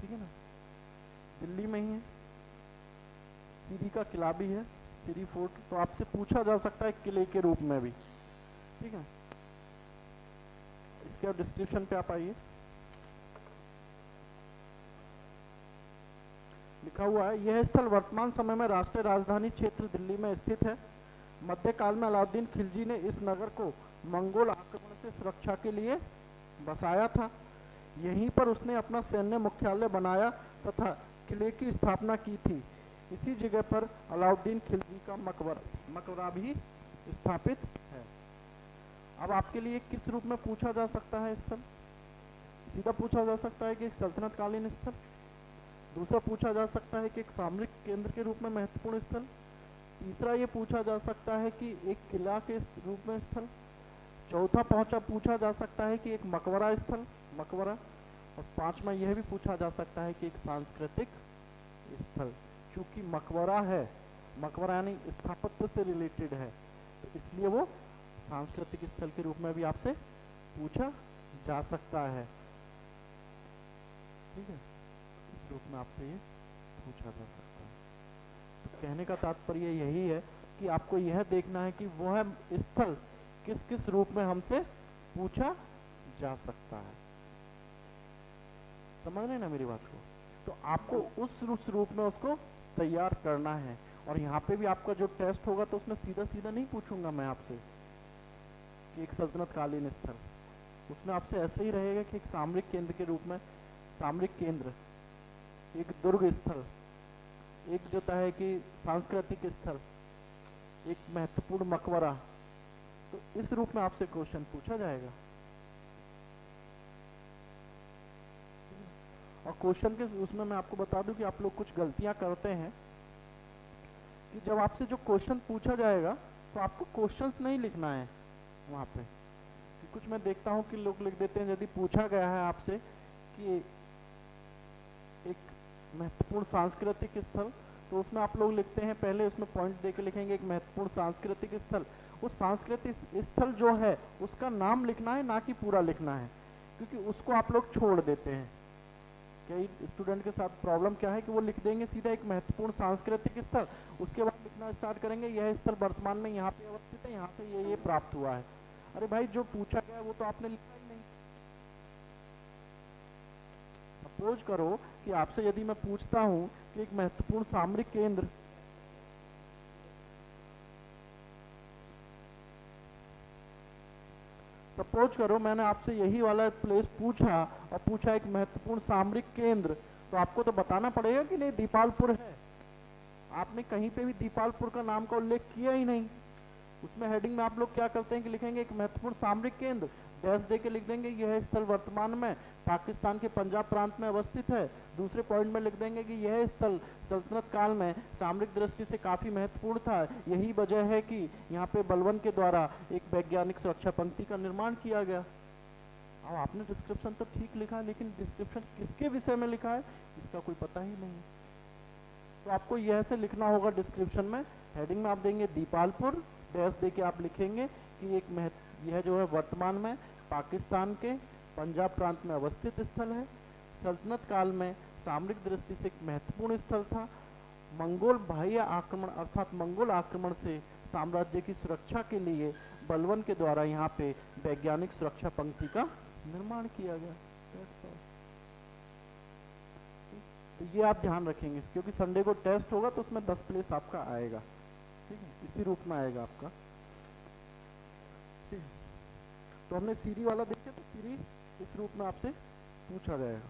ठीक है ना, दिल्ली में ही है। सीरी का किला भी है, सीरी फोर्ट। तो आपसे पूछा जा सकता है किले के रूप में भी, ठीक है। इसके डिस्क्रिप्शन पे आप आइए, लिखा हुआ है यह स्थल वर्तमान समय में राष्ट्रीय राजधानी क्षेत्र दिल्ली में स्थित है। मध्यकाल में अलाउद्दीन खिलजी ने इस नगर को मंगोल आक्रमण से सुरक्षा के लिए बसाया था। यहीं पर उसने अपना सैन्य मुख्यालय बनाया तथा किले की स्थापना की थी। इसी जगह पर अलाउद्दीन खिलजी का मकबरा भी स्थापित है। अब आपके लिए किस रूप में पूछा जा सकता है स्थल? सीधा पूछा जा सकता है कि एक सल्तनत कालीन स्थल। दूसरा पूछा जा सकता है कि एक सामरिक केंद्र के रूप में महत्वपूर्ण स्थल। तीसरा ये पूछा जा सकता है कि एक किला के रूप में स्थल। चौथा पूछा जा सकता है कि एक मकबरा स्थल, मकबरा। और पांचवा यह भी पूछा जा सकता है कि एक सांस्कृतिक स्थल। चूंकि मकबरा है, मकबरा यानी स्थापत्य से रिलेटेड है, तो इसलिए वो सांस्कृतिक स्थल के रूप में भी आपसे पूछा जा सकता है। ठीक है, इस रूप में आपसे ये पूछा जा सकता है। तो कहने का तात्पर्य यही है कि आपको यह देखना है कि वह स्थल किस किस रूप में हमसे पूछा जा सकता है। समझ रहे ना मेरी बात को? तो आपको उस रूप में उसको तैयार करना है। और यहाँ पे भी आपका जो टेस्ट होगा तो उसमें सीधा सीधा नहीं पूछूंगा मैं आपसे कि एक सल्तनत कालीन स्थल, उसमें आपसे ऐसे ही रहेगा कि एक सामरिक केंद्र के रूप में, सामरिक केंद्र, एक दुर्ग स्थल, एक जो है कि सांस्कृतिक स्थल, एक महत्वपूर्ण मकबरा। तो इस रूप में आपसे क्वेश्चन पूछा जाएगा। और क्वेश्चन के उसमें मैं आपको बता दूं कि आप लोग कुछ गलतियां करते हैं कि जब आपसे जो क्वेश्चन पूछा जाएगा तो आपको क्वेश्चंस नहीं लिखना है वहां पे। कि कुछ मैं देखता हूं कि लोग लिख देते हैं, यदि पूछा गया है आपसे कि एक महत्वपूर्ण सांस्कृतिक स्थल, तो उसमें आप लोग लिखते हैं, पहले उसमें पॉइंट देके लिखेंगे एक महत्वपूर्ण सांस्कृतिक स्थल। उस सांस्कृतिक स्थल जो है उसका नाम लिखना है, ना कि पूरा लिखना है, क्योंकि उसको आप लोग छोड़ देते हैं। कई स्टूडेंट के साथ प्रॉब्लम क्या है कि वो लिख देंगे सीधा एक महत्वपूर्ण सांस्कृतिक स्थल, उसके बाद लिखना स्टार्ट करेंगे यह स्थल वर्तमान में यहाँ पे अवस्थित है, यहाँ से ये प्राप्त हुआ है। अरे भाई, जो पूछा गया वो तो आपने लिखा ही नहीं। सपोज करो कि आपसे यदि मैं पूछता हूँ कि एक महत्वपूर्ण सामरिक केंद्र, सपोज करो मैंने आपसे यही वाला प्लेस पूछा और पूछा एक महत्वपूर्ण सामरिक केंद्र, तो आपको तो बताना पड़ेगा कि नहीं दीपालपुर है। आपने कहीं पे भी दीपालपुर का नाम का उल्लेख किया ही नहीं। उसमें हेडिंग में आप लोग क्या करते हैं कि लिखेंगे एक महत्वपूर्ण सामरिक केंद्र, डैश दे के लिख देंगे यह स्थल वर्तमान में पाकिस्तान के पंजाब प्रांत में अवस्थित है। दूसरे पॉइंट में लिख देंगे कि यह स्थल सल्तनत काल में सामरिक दृष्टि से काफी महत्वपूर्ण था, यही वजह है कि यहाँ पे बलबन के द्वारा एक वैज्ञानिक सुरक्षा पंक्ति का निर्माण किया गया। अब आपने डिस्क्रिप्शन तो ठीक लिखा है, लेकिन डिस्क्रिप्शन किसके विषय में लिखा है इसका कोई पता ही नहीं। तो आपको यह से लिखना होगा डिस्क्रिप्शन में, हेडिंग में आप देंगे दीपालपुर, डैश दे के आप लिखेंगे कि एक यह जो है वर्तमान में पाकिस्तान के पंजाब प्रांत में अवस्थित स्थल है, सल्तनत काल में सामरिक दृष्टि से एक महत्वपूर्ण स्थल था, मंगोल बाह्य आक्रमण अर्थात मंगोल आक्रमण से साम्राज्य की सुरक्षा के लिए बलबन के द्वारा यहाँ पे वैज्ञानिक सुरक्षा पंक्ति का निर्माण किया गया। तो ये आप ध्यान रखेंगे, क्योंकि संडे को टेस्ट होगा तो उसमें 10 प्लेस आपका आएगा। ठीक है, इसी रूप में आएगा आपका। ठीक है, तो हमने सीरी वाला देखे, तो सीरी इस रूप में आपसे पूछा जाएगा।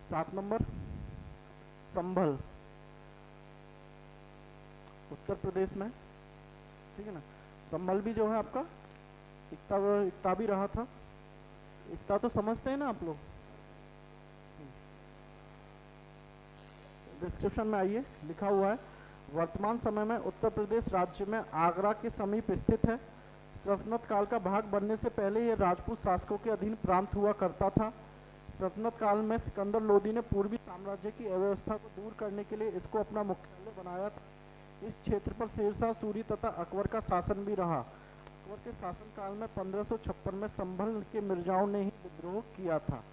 सात नंबर संभल, उत्तर प्रदेश में। ठीक है ना, संभल भी जो है आपका इकता भी रहा था। इकता तो समझते हैं ना आप लोग। डिस्क्रिप्शन में आइए, लिखा हुआ है वर्तमान समय में उत्तर प्रदेश राज्य में आगरा के समीप स्थित है। सल्तनत काल का भाग बनने से पहले यह राजपूत शासकों के अधीन प्रांत हुआ करता था। सल्तनत काल में सिकंदर लोदी ने पूर्वी साम्राज्य की अव्यवस्था को दूर करने के लिए इसको अपना मुख्यालय बनाया था। इस क्षेत्र पर शेरशाह सूरी तथा अकबर का शासन भी रहा। अकबर के शासनकाल में 1556 में संभल के मिर्जाओं ने ही विद्रोह किया था।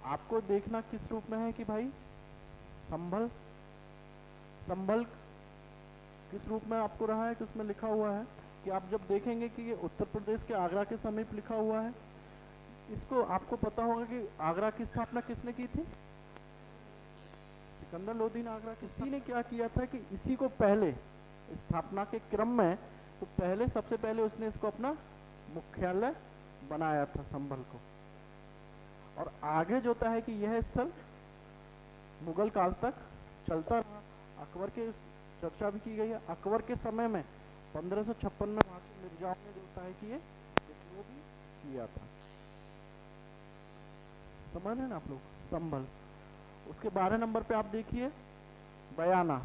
आपको देखना किस रूप में है कि भाई संभल किस रूप में आपको रहा है कि उसमें लिखा हुआ है कि आप जब देखेंगे कि ये उत्तर प्रदेश के आगरा के समीप लिखा हुआ है, इसको आपको पता होगा कि आगरा की स्थापना किसने की थी? सिकंदर लोदी ने आगरा की। इसी ने क्या किया था कि इसी को पहले स्थापना के क्रम में, तो पहले सबसे पहले उसने इसको अपना मुख्यालय बनाया था संभल को। और आगे जो होता है कि यह स्थल मुगल काल तक चलता रहा। अकबर के चर्चा भी की गई है। अकबर के समय में 1556 में वहां के मिर्जाओं ने जो होता है कि ये विद्रोह भी किया था। समझ रहे ना आप लोग? संभल। उसके 12 नंबर पे आप देखिए बयाना।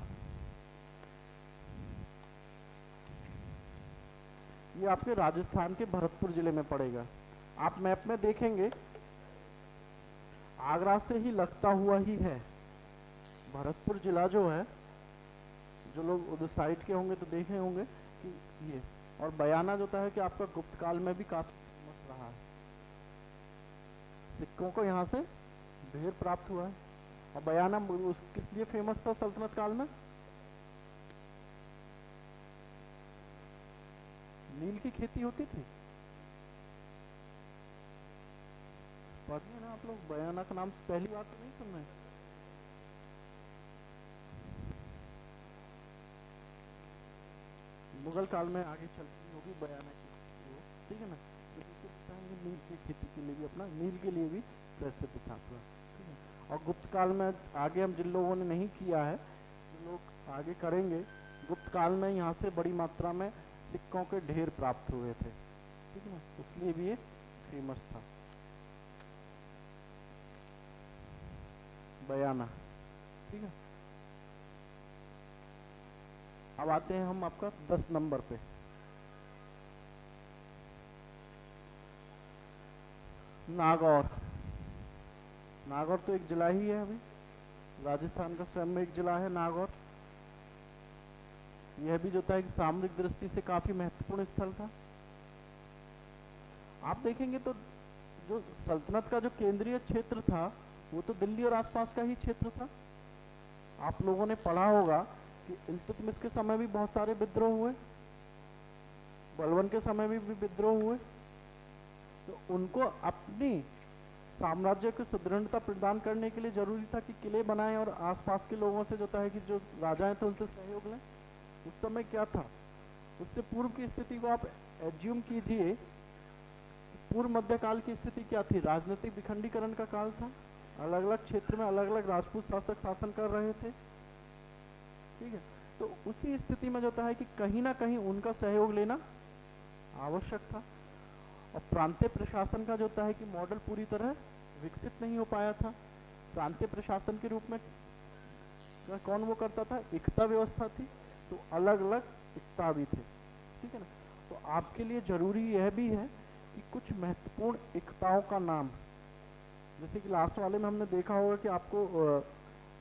ये आपके राजस्थान के भरतपुर जिले में पड़ेगा। आप मैप में देखेंगे आगरा से ही लगता हुआ ही है भरतपुर जिला जो है। जो लोग उधर साइड के होंगे तो देखे होंगे कि ये। और बयाना जो होता है कि आपका गुप्त काल में भी काफी फेमस रहा है। सिक्कों को यहाँ से ढेर प्राप्त हुआ है। और बयाना किस लिए फेमस था सल्तनत काल में? नील की खेती होती थी। पढ़िए ना आप लोग, बयाना का नाम पहली बार तो नहीं सुन रहे? मुगल काल में आगे चलती होगी बयाना की, ठीक है ना। तो नील की खेती के लिए भी अपना, नील के लिए भी प्रसिद्ध था पूरा, ठीक है। और गुप्त काल में आगे हम जिन लोगों ने नहीं किया है, जो लोग आगे करेंगे, गुप्त काल में यहाँ से बड़ी मात्रा में सिक्कों के ढेर प्राप्त हुए थे, ठीक है ना, इसलिए भी ये फेमस था बयाना, ठीक है। अब आते हैं हम आपका 10 नंबर पे। नागौर। नागौर तो एक जिला ही है, अभी राजस्थान का स्वयं में एक जिला है नागौर। यह भी जो था कि सामरिक दृष्टि से काफी महत्वपूर्ण स्थल था। आप देखेंगे तो जो सल्तनत का जो केंद्रीय क्षेत्र था वो तो दिल्ली और आसपास का ही क्षेत्र था। आप लोगों ने पढ़ा होगा कि इल्तुतमिश के समय भी बहुत सारे विद्रोह हुए, बलबन के समय भी विद्रोह हुए। तो उनको अपनी साम्राज्य को सुदृढ़ता प्रदान करने के लिए जरूरी था कि किले बनाएं और आसपास के लोगों से जो है कि जो राजाएं थे उनसे सहयोग लें। उस समय क्या था, उससे पूर्व की स्थिति को आप एज्यूम कीजिए। पूर्व मध्यकाल की स्थिति क्या थी? राजनीतिक विखंडीकरण का काल था। अलग अलग क्षेत्र में अलग अलग राजपूत शासक शासन कर रहे थे, ठीक है। तो उसी स्थिति में जो है कि कहीं ना कहीं उनका सहयोग लेना आवश्यक था। और प्रांतीय प्रशासन का जो है कि मॉडल पूरी तरह विकसित नहीं हो पाया था। प्रांतीय प्रशासन के रूप में कौन वो करता था? एकता व्यवस्था थी, तो अलग अलग एकता भी थे, ठीक है ना। तो आपके लिए जरूरी यह भी है कि कुछ महत्वपूर्ण एकताओं का नाम, जैसे कि लास्ट वाले में हमने देखा होगा कि आपको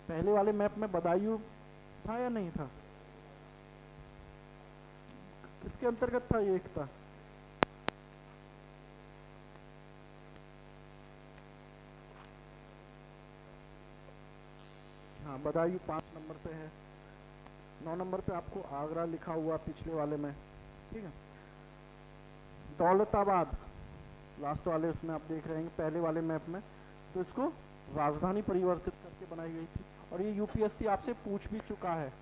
पहले वाले मैप में बदायूं था या नहीं था? किसके अंतर्गत था ये एकता? हाँ, बदायूं 5 नंबर पे है। 9 नंबर पे आपको आगरा लिखा हुआ पिछले वाले में, ठीक है। दौलताबाद लास्ट वाले उसमें आप देख रहे हैं पहले वाले मैप में, तो इसको राजधानी परिवर्तित करके बनाई गई थी। और ये यूपीएससी आपसे पूछ भी चुका है,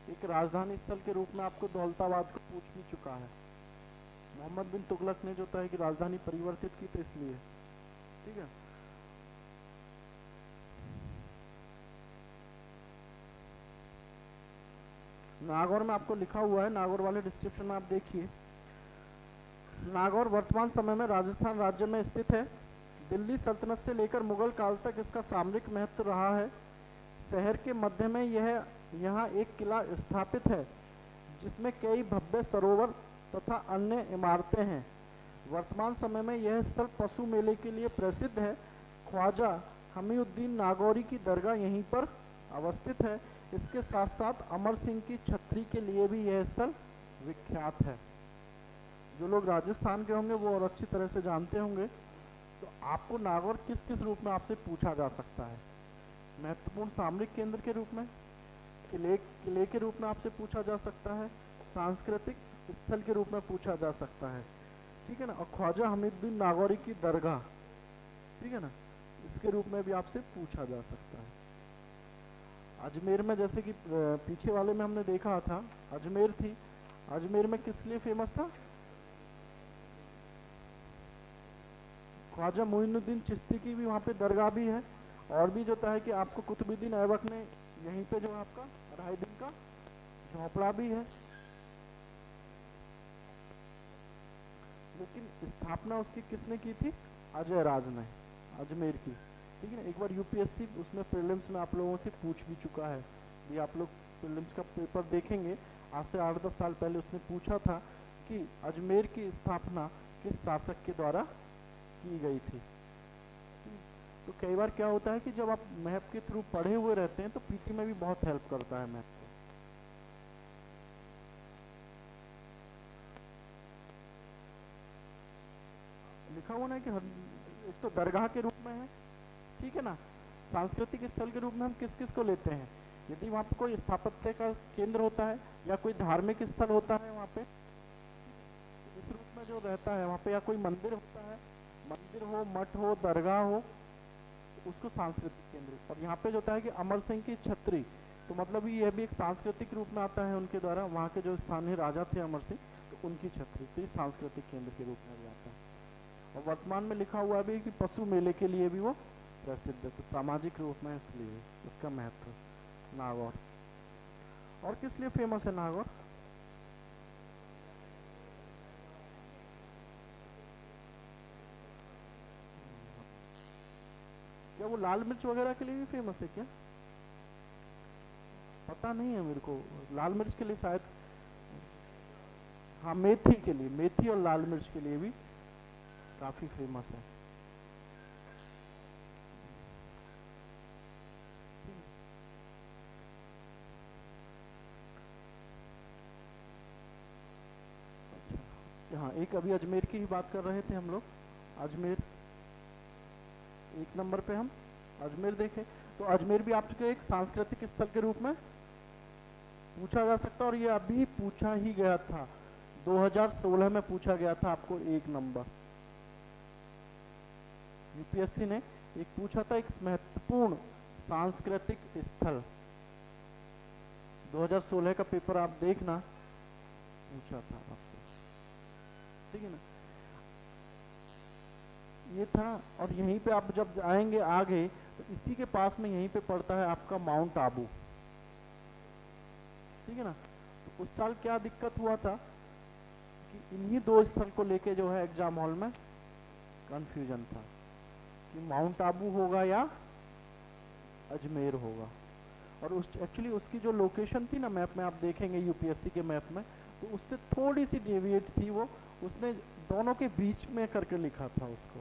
एक राजधानी स्थल के रूप में आपको दौलताबाद को पूछ भी चुका है। मोहम्मद बिन तुगलक ने जो है कि राजधानी परिवर्तित की थी इसलिए, ठीक है। नागौर में आपको लिखा हुआ है, नागौर वाले डिस्क्रिप्शन में आप देखिए। नागौर वर्तमान समय में राजस्थान राज्य में स्थित है। दिल्ली सल्तनत से लेकर मुगल काल तक इसका सामरिक महत्व रहा है। शहर के मध्य में यह यहाँ एक किला स्थापित है जिसमें कई भव्य सरोवर तथा अन्य इमारतें हैं। वर्तमान समय में यह स्थल पशु मेले के लिए प्रसिद्ध है। ख्वाजा हमीउद्दीन नागौरी की दरगाह यहीं पर अवस्थित है। इसके साथ साथ अमर सिंह की छतरी के लिए भी यह स्थल विख्यात है। जो लोग राजस्थान के होंगे वो और अच्छी तरह से जानते होंगे। तो आपको नागौर किस किस रूप में आपसे पूछा जा सकता है? महत्वपूर्ण सामरिक केंद्र के रूप में, किले के रूप में आपसे पूछा जा सकता है, सांस्कृतिक स्थल के रूप में पूछा जा सकता है, ठीक है ना। और ख्वाजा हमीउद्दीन नागौरी की दरगाह, ठीक है ना, इसके रूप में भी आपसे पूछा जा सकता है। अजमेर में जैसे कि पीछे वाले में हमने देखा था, अजमेर थी। अजमेर में किस लिए फेमस था? ख्वाजा मोइनुद्दीन चिश्ती की भी वहाँ पे दरगाह भी है, और भी जो है कि आपको कुतुबुद्दीन ऐबक ने यहीं पे जो है आपका 2.5 दिन का झोंपड़ा भी है। लेकिन स्थापना उसकी किसने की थी? अजय राज ने, अजमेर की। ठीक है ना, एक बार यूपीएससी उसमें प्रीलिम्स में आप लोगों से पूछ भी चुका है, ये आप लोग प्रीलिम्स का पेपर देखेंगे, आज से 8-10 साल पहले उसने पूछा था कि अजमेर की स्थापना किस शासक के द्वारा की गई थी। तो कई बार क्या होता है कि जब आप मैप के थ्रू पढ़े हुए रहते हैं तो पीटी में भी बहुत हेल्प करता है मैप को। लिखा हुआ ना कि एक तो दरगाह के रूप में है, ठीक है ना, सांस्कृतिक स्थल के रूप में हम किस किस को लेते हैं? यदि वहाँ पे कोई स्थापत्य का केंद्र होता है या कोई धार्मिक स्थल होता है वहाँ पे, इस रूप में जो रहता है वहाँ पे, या कोई मंदिर होता है, मंदिर हो, मठ हो, दरगाह हो, उसको सांस्कृतिक केंद्र। और यहाँ पे जो होता है कि अमर सिंह की छतरी, तो मतलब ये भी एक सांस्कृतिक रूप में आता है उनके द्वारा, वहाँ के जो स्थानीय राजा थे अमर सिंह, तो उनकी छतरी, तो ये सांस्कृतिक केंद्र के रूप में भी आता है। और वर्तमान में लिखा हुआ भी कि पशु मेले के लिए भी वो प्रसिद्ध है, तो सामाजिक रूप में इसलिए उसका महत्व। नागौर और किस लिए फेमस है नागौर? क्या वो लाल मिर्च वगैरह के लिए भी फेमस है क्या? पता नहीं है मेरे को, लाल मिर्च के लिए शायद, हाँ मेथी के लिए, मेथी और लाल मिर्च के लिए भी काफी फेमस है। हाँ, एक अभी अजमेर की ही बात कर रहे थे हम लोग, अजमेर 1 नंबर पे हम अजमेर देखें, तो अजमेर भी आपके एक सांस्कृतिक स्थल के रूप में पूछा जा सकता है, और ये अभी पूछा ही गया था, 2016 में पूछा गया था आपको 1 नंबर। यूपीएससी ने एक पूछा था, एक महत्वपूर्ण सांस्कृतिक स्थल, 2016 का पेपर आप देखना, पूछा था आपको, ठीक है ना, ये था। और यहीं पे आप जब आएंगे आगे, तो इसी के पास में यहीं पे पड़ता है आपका माउंट आबू, ठीक है ना। तो उस साल क्या दिक्कत हुआ था कि इन्हीं 2 स्थल को लेके जो है एग्जाम हॉल में कंफ्यूजन था कि माउंट आबू होगा या अजमेर होगा। और उस एक्चुअली उसकी जो लोकेशन थी ना मैप में, आप देखेंगे यूपीएससी के मैप में, तो उससे थोड़ी सी डेविएट थी वो, उसने दोनों के बीच में करके लिखा था उसको।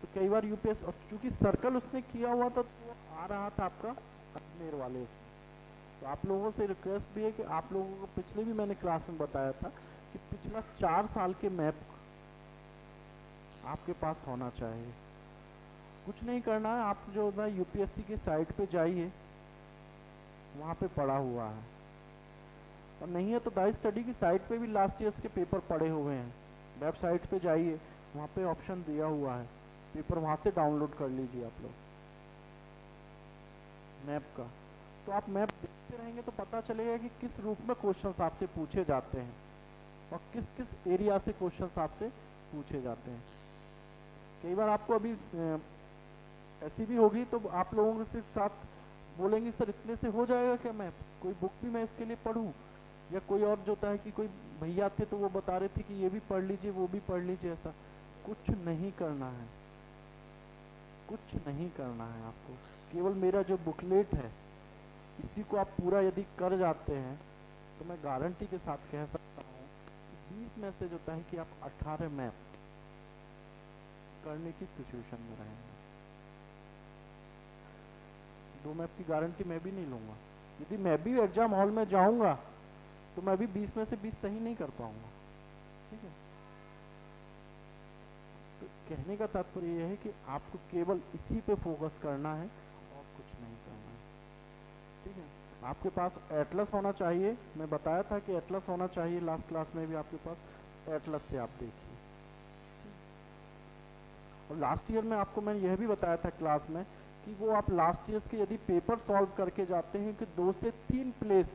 तो कई बार यूपीएस, और चूंकि सर्कल उसने किया हुआ था तो वो आ रहा था आपका अजमेर वाले उसमें। तो आप लोगों से रिक्वेस्ट भी है कि आप लोगों को, पिछले भी मैंने क्लास में बताया था कि पिछला 4 साल के मैप आपके पास होना चाहिए। कुछ नहीं करना है, आप जो है यूपीएससी की साइट पे जाइए, वहाँ पे पड़ा हुआ है, और नहीं है तो द स्टडी की साइट पे भी लास्ट ईयर्स के पेपर पड़े हुए हैं, वेबसाइट पे जाइए, वहाँ पे ऑप्शन दिया हुआ है, पेपर वहाँ से डाउनलोड कर लीजिए आप लोग मैप का। तो आप मैप देखते रहेंगे तो पता चलेगा कि किस रूप में क्वेश्चंस आपसे पूछे जाते हैं और किस किस एरिया से क्वेश्चंस आपसे पूछे जाते हैं। कई बार आपको अभी ऐसी भी होगी तो आप लोगों के साथ बोलेंगे सर इतने से हो जाएगा क्या मैप, कोई बुक भी मैं इसके लिए पढूं, या कोई और जो होता है कि कोई भैया थे तो वो बता रहे थे कि ये भी पढ़ लीजिए वो भी पढ़ लीजिए, ऐसा कुछ नहीं करना है, कुछ नहीं करना है आपको। केवल मेरा जो बुकलेट है इसी को आप पूरा यदि कर जाते हैं तो मैं गारंटी के साथ कह सकता हूँ कि 20 में से जो है कि आप 18 मैप करने की सिचुएशन में रहेंगे। 2 मैप की गारंटी मैं भी नहीं लूंगा, यदि मैं भी एग्जाम हॉल में जाऊंगा तो मैं भी 20 में से 20 सही नहीं कर पाऊंगा, ठीक है। तो कहने का तात्पर्य यह है कि आपको केवल इसी पे फोकस करना है और कुछ नहीं करना है, ठीक है। आपके पास एटलस होना चाहिए, मैं बताया था कि एटलस होना चाहिए, लास्ट क्लास में भी आपके पास एटलस से आप देखिए। और लास्ट ईयर में आपको मैंने यह भी बताया था क्लास में कि वो आप लास्ट ईयर के यदि पेपर सॉल्व करके जाते हैं कि 2 से 3 प्लेस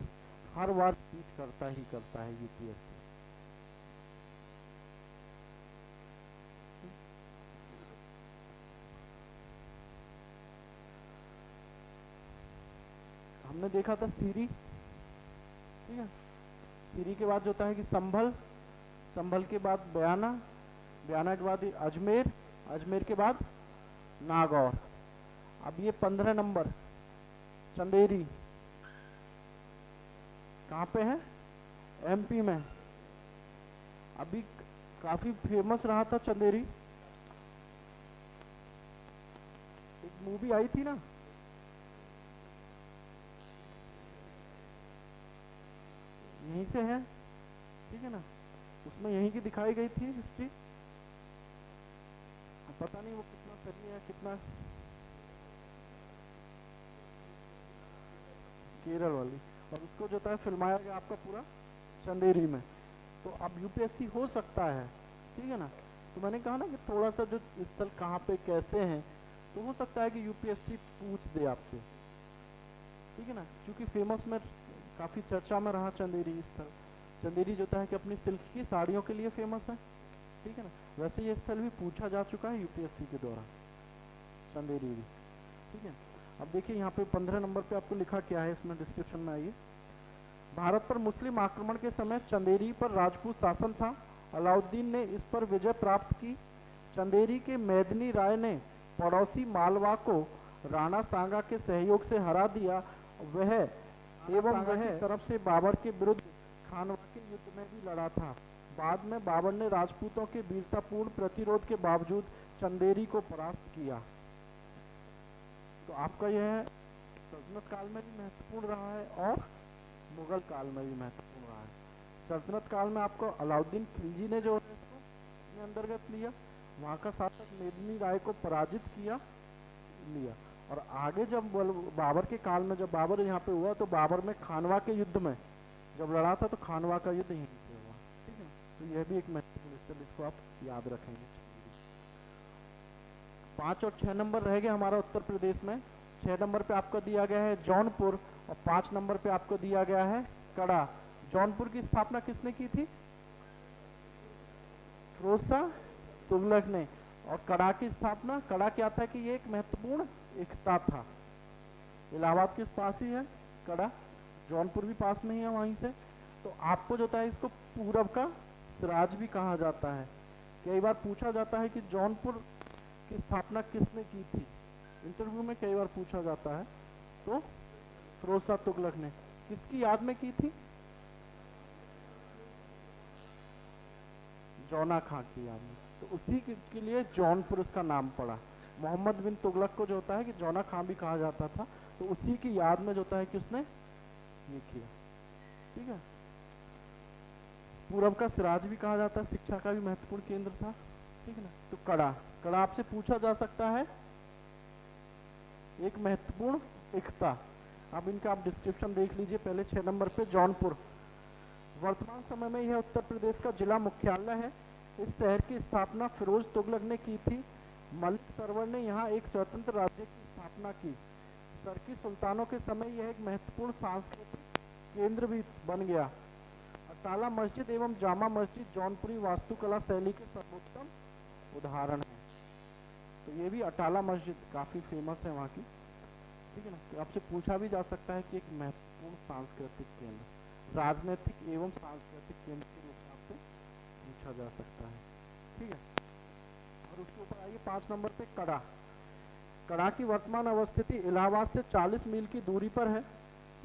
हर बार रिपीट करता ही करता है यूपीएससी। हमने देखा था सीरी, ठीक है। सीरी के बाद जो होता है कि संभल, संभल के बाद बयाना, बयाना के बाद अजमेर, अजमेर के बाद नागौर। अब ये 15 नंबर चंदेरी कहाँ पे है? एमपी में। अभी काफी फेमस रहा था चंदेरी, एक मूवी आई थी ना, यहीं से है, ठीक है ना, उसमें यहीं की दिखाई गई थी हिस्ट्री। पता नहीं वो कितना सही है कितना। केरल वाली, और उसको जो था फिल्माया गया आपका पूरा चंदेरी में। तो अब यूपीएससी हो सकता है, ठीक है ना। तो मैंने कहा ना कि थोड़ा सा जो स्थल कहाँ पे कैसे हैं, तो हो सकता है कि यूपीएससी पूछ दे आपसे, ठीक है ना, क्योंकि फेमस में काफ़ी चर्चा में रहा चंदेरी स्थल। चंदेरी जो है कि अपनी सिल्क की साड़ियों के लिए फेमस है, ठीक है ना। वैसे ये स्थल भी पूछा जा चुका है यूपीएससी के द्वारा, चंदेरी भी, ठीक है। अब देखिए यहाँ पे 15 नंबर पे आपको लिखा क्या है, इसमें डिस्क्रिप्शन में आइए। भारत पर मुस्लिम आक्रमण के समय चंदेरी पर राजपूत शासन था। अलाउद्दीन ने इस पर विजय प्राप्त की। चंदेरी के मेदिनी राय ने पड़ोसी मालवा को राणा सांगा के सहयोग से हरा दिया। वह एवं वह की तरफ से बाबर के विरुद्ध खानवा के युद्ध में भी लड़ा था। बाद में बाबर ने राजपूतों के वीरतापूर्ण प्रतिरोध के बावजूद चंदेरी को परास्त किया। तो आपका यह सल्तनत काल में भी महत्वपूर्ण रहा है और मुगल काल में भी महत्वपूर्ण रहा है। सल्तनत काल में आपको अलाउद्दीन खिलजी ने जो है इसको अपने अंतर्गत लिया, वहाँ का शासक मेदिनी राय को पराजित किया लिया। और आगे जब बाबर के काल में जब बाबर यहाँ पे हुआ, तो बाबर में खानवा के युद्ध में जब लड़ा था, तो खानवा का युद्ध यहीं से हुआ, ठीक है। तो यह भी एक महत्वपूर्ण स्थल, इसको आप याद रखेंगे। 5 और 6 नंबर रह गए हमारा उत्तर प्रदेश में। 6 नंबर पे आपको दिया गया है जौनपुर, और 5 नंबर पे आपको दिया गया है कड़ा। जौनपुर की स्थापना किसने की थी? फिरोज शाह तुगलक ने। और कड़ा की स्थापना, कड़ा क्या था कि ये एक महत्वपूर्ण एकता था। इलाहाबाद के पास ही है कड़ा, जौनपुर भी पास में ही है वहीं से। तो आपको जो है इसको पूरब का सिराज भी कहा जाता है। कई बार पूछा जाता है कि जौनपुर की स्थापना किसने की थी, इंटरव्यू में कई बार पूछा जाता है। तो फिरोज शाह तुगलक ने। किसकी याद में की थी? जौना खां की याद में। तो उसी के लिए जौनपुर उसका नाम पड़ा। मोहम्मद बिन तुगलक को जो होता है कि जौना खां भी कहा जाता था, तो उसी की याद में जो होता है कि उसने ये किया, ठीक है। पूरब का सिराज भी कहा जाता है, शिक्षा का भी महत्वपूर्ण केंद्र था, ठीक है ना। तो कड़ा, कड़ा आपसे पूछा जा सकता है, एक महत्वपूर्ण एकता। अब इनका आप डिस्क्रिप्शन देख लीजिए। पहले 6 नंबर पे जौनपुर, वर्तमान समय में यह उत्तर प्रदेश का जिला मुख्यालय है। इस शहर की स्थापना फिरोज तुगलक ने की थी। मलिक सरवर ने यहाँ एक स्वतंत्र राज्य की स्थापना की। सरकी सुल्तानों के समय यह एक महत्वपूर्ण सांस्कृतिक केंद्र भी बन गया। अटाला मस्जिद एवं जामा मस्जिद जौनपुरी वास्तुकला शैली के सर्वोत्तम उदाहरण है। तो ये भी अटाला मस्जिद काफ़ी फेमस है वहाँ की, ठीक है ना। तो आपसे पूछा भी जा सकता है कि एक महत्वपूर्ण सांस्कृतिक केंद्र, राजनीतिक एवं सांस्कृतिक केंद्र के रूप में आपसे पूछा जा सकता है, ठीक है। और उसके ऊपर आइए 5 नंबर पे कड़ा। कड़ा की वर्तमान अवस्थिति इलाहाबाद से 40 मील की दूरी पर है।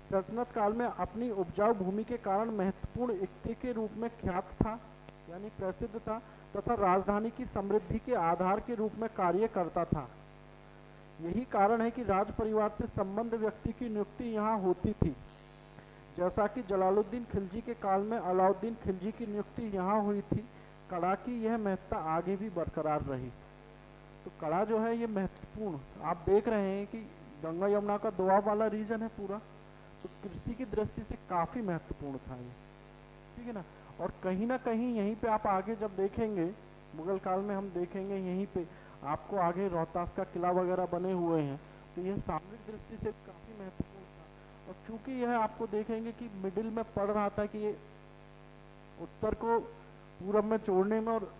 सल्तनत काल में अपनी उपजाऊ भूमि के कारण महत्वपूर्ण इक्ते के रूप में ख्यात था, यानी प्रसिद्ध था, तथा राजधानी की समृद्धि के आधार के रूप में कार्य करता था। यही कारण है कि राज परिवार से संबंध व्यक्ति की नियुक्ति यहाँ होती थी। जैसा कि जलालुद्दीन खिलजी के काल में अलाउद्दीन खिलजी की नियुक्ति यहाँ हुई थी, कड़ा की यह महत्ता आगे भी बरकरार रही। तो कड़ा जो है ये महत्वपूर्ण, आप देख रहे हैं कि गंगा यमुना का दोआब वाला रीजन है पूरा, तो कृषि की दृष्टि से काफ़ी महत्वपूर्ण था ये, ठीक है ना। और कहीं ना कहीं यहीं पे आप आगे जब देखेंगे, मुगल काल में हम देखेंगे यहीं पे आपको आगे रोहतास का किला वगैरह बने हुए हैं, तो यह सामरिक दृष्टि से काफ़ी महत्वपूर्ण था। और चूंकि यह आपको देखेंगे कि मिडिल में पड़ रहा था कि ये उत्तर को पूरब में जोड़ने में, और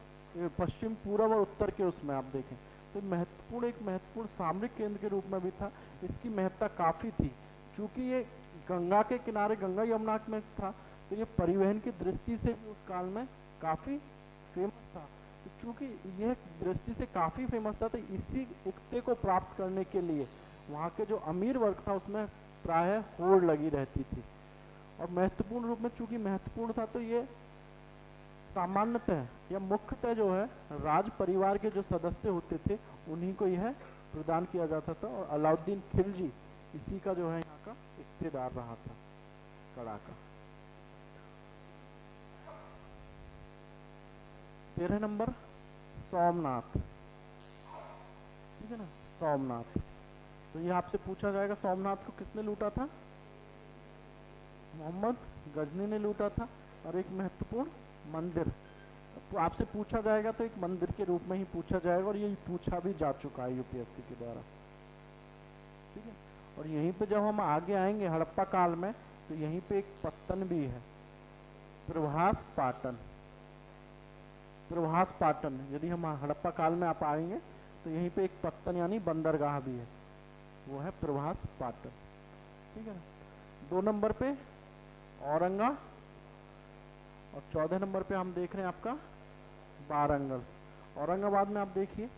पश्चिम पूरब और उत्तर के उसमें आप देखें तो महत्वपूर्ण, एक महत्वपूर्ण सामरिक केंद्र के रूप में भी था। इसकी महत्ता काफ़ी थी, क्योंकि ये गंगा के किनारे, गंगा यमुना में था, तो ये परिवहन की दृष्टि से भी उस काल में काफी फेमस था। तो चूंकि यह दृष्टि से काफी फेमस था, तो इसी इक्ते को प्राप्त करने के लिए वहाँ के जो अमीर वर्ग था उसमें प्रायः होड़ लगी रहती थी। और महत्वपूर्ण रूप में चूंकि महत्वपूर्ण था, तो ये सामान्यतः या मुख्यतः जो है राज परिवार के जो सदस्य होते थे उन्हीं को यह प्रदान किया जाता था। और अलाउद्दीन खिलजी इसी का जो है यहाँ का इक्तेदार रहा था, कड़ा का। 13 नंबर सोमनाथ, ठीक है ना, सोमनाथ। तो ये आपसे पूछा जाएगा सोमनाथ को किसने लूटा था? मोहम्मद गजनी ने लूटा था। और एक महत्वपूर्ण मंदिर तो आपसे पूछा जाएगा तो एक मंदिर के रूप में ही पूछा जाएगा, और ये पूछा भी जा चुका है यूपीएससी के द्वारा, ठीक है। और यहीं पे जब हम आगे आएंगे हड़प्पा काल में, तो यहीं पे एक पत्तन भी है, प्रभास पाटन। प्रभास पाटन, यदि हम हड़प्पा काल में आप आएंगे तो यहीं पे एक पत्तन यानी बंदरगाह भी है, वो है प्रभास पाटन, ठीक है ना। 2 नंबर पे औरंगा, और 14 नंबर पे हम देख रहे हैं आपका वारंगल। औरंगाबाद में आप देखिए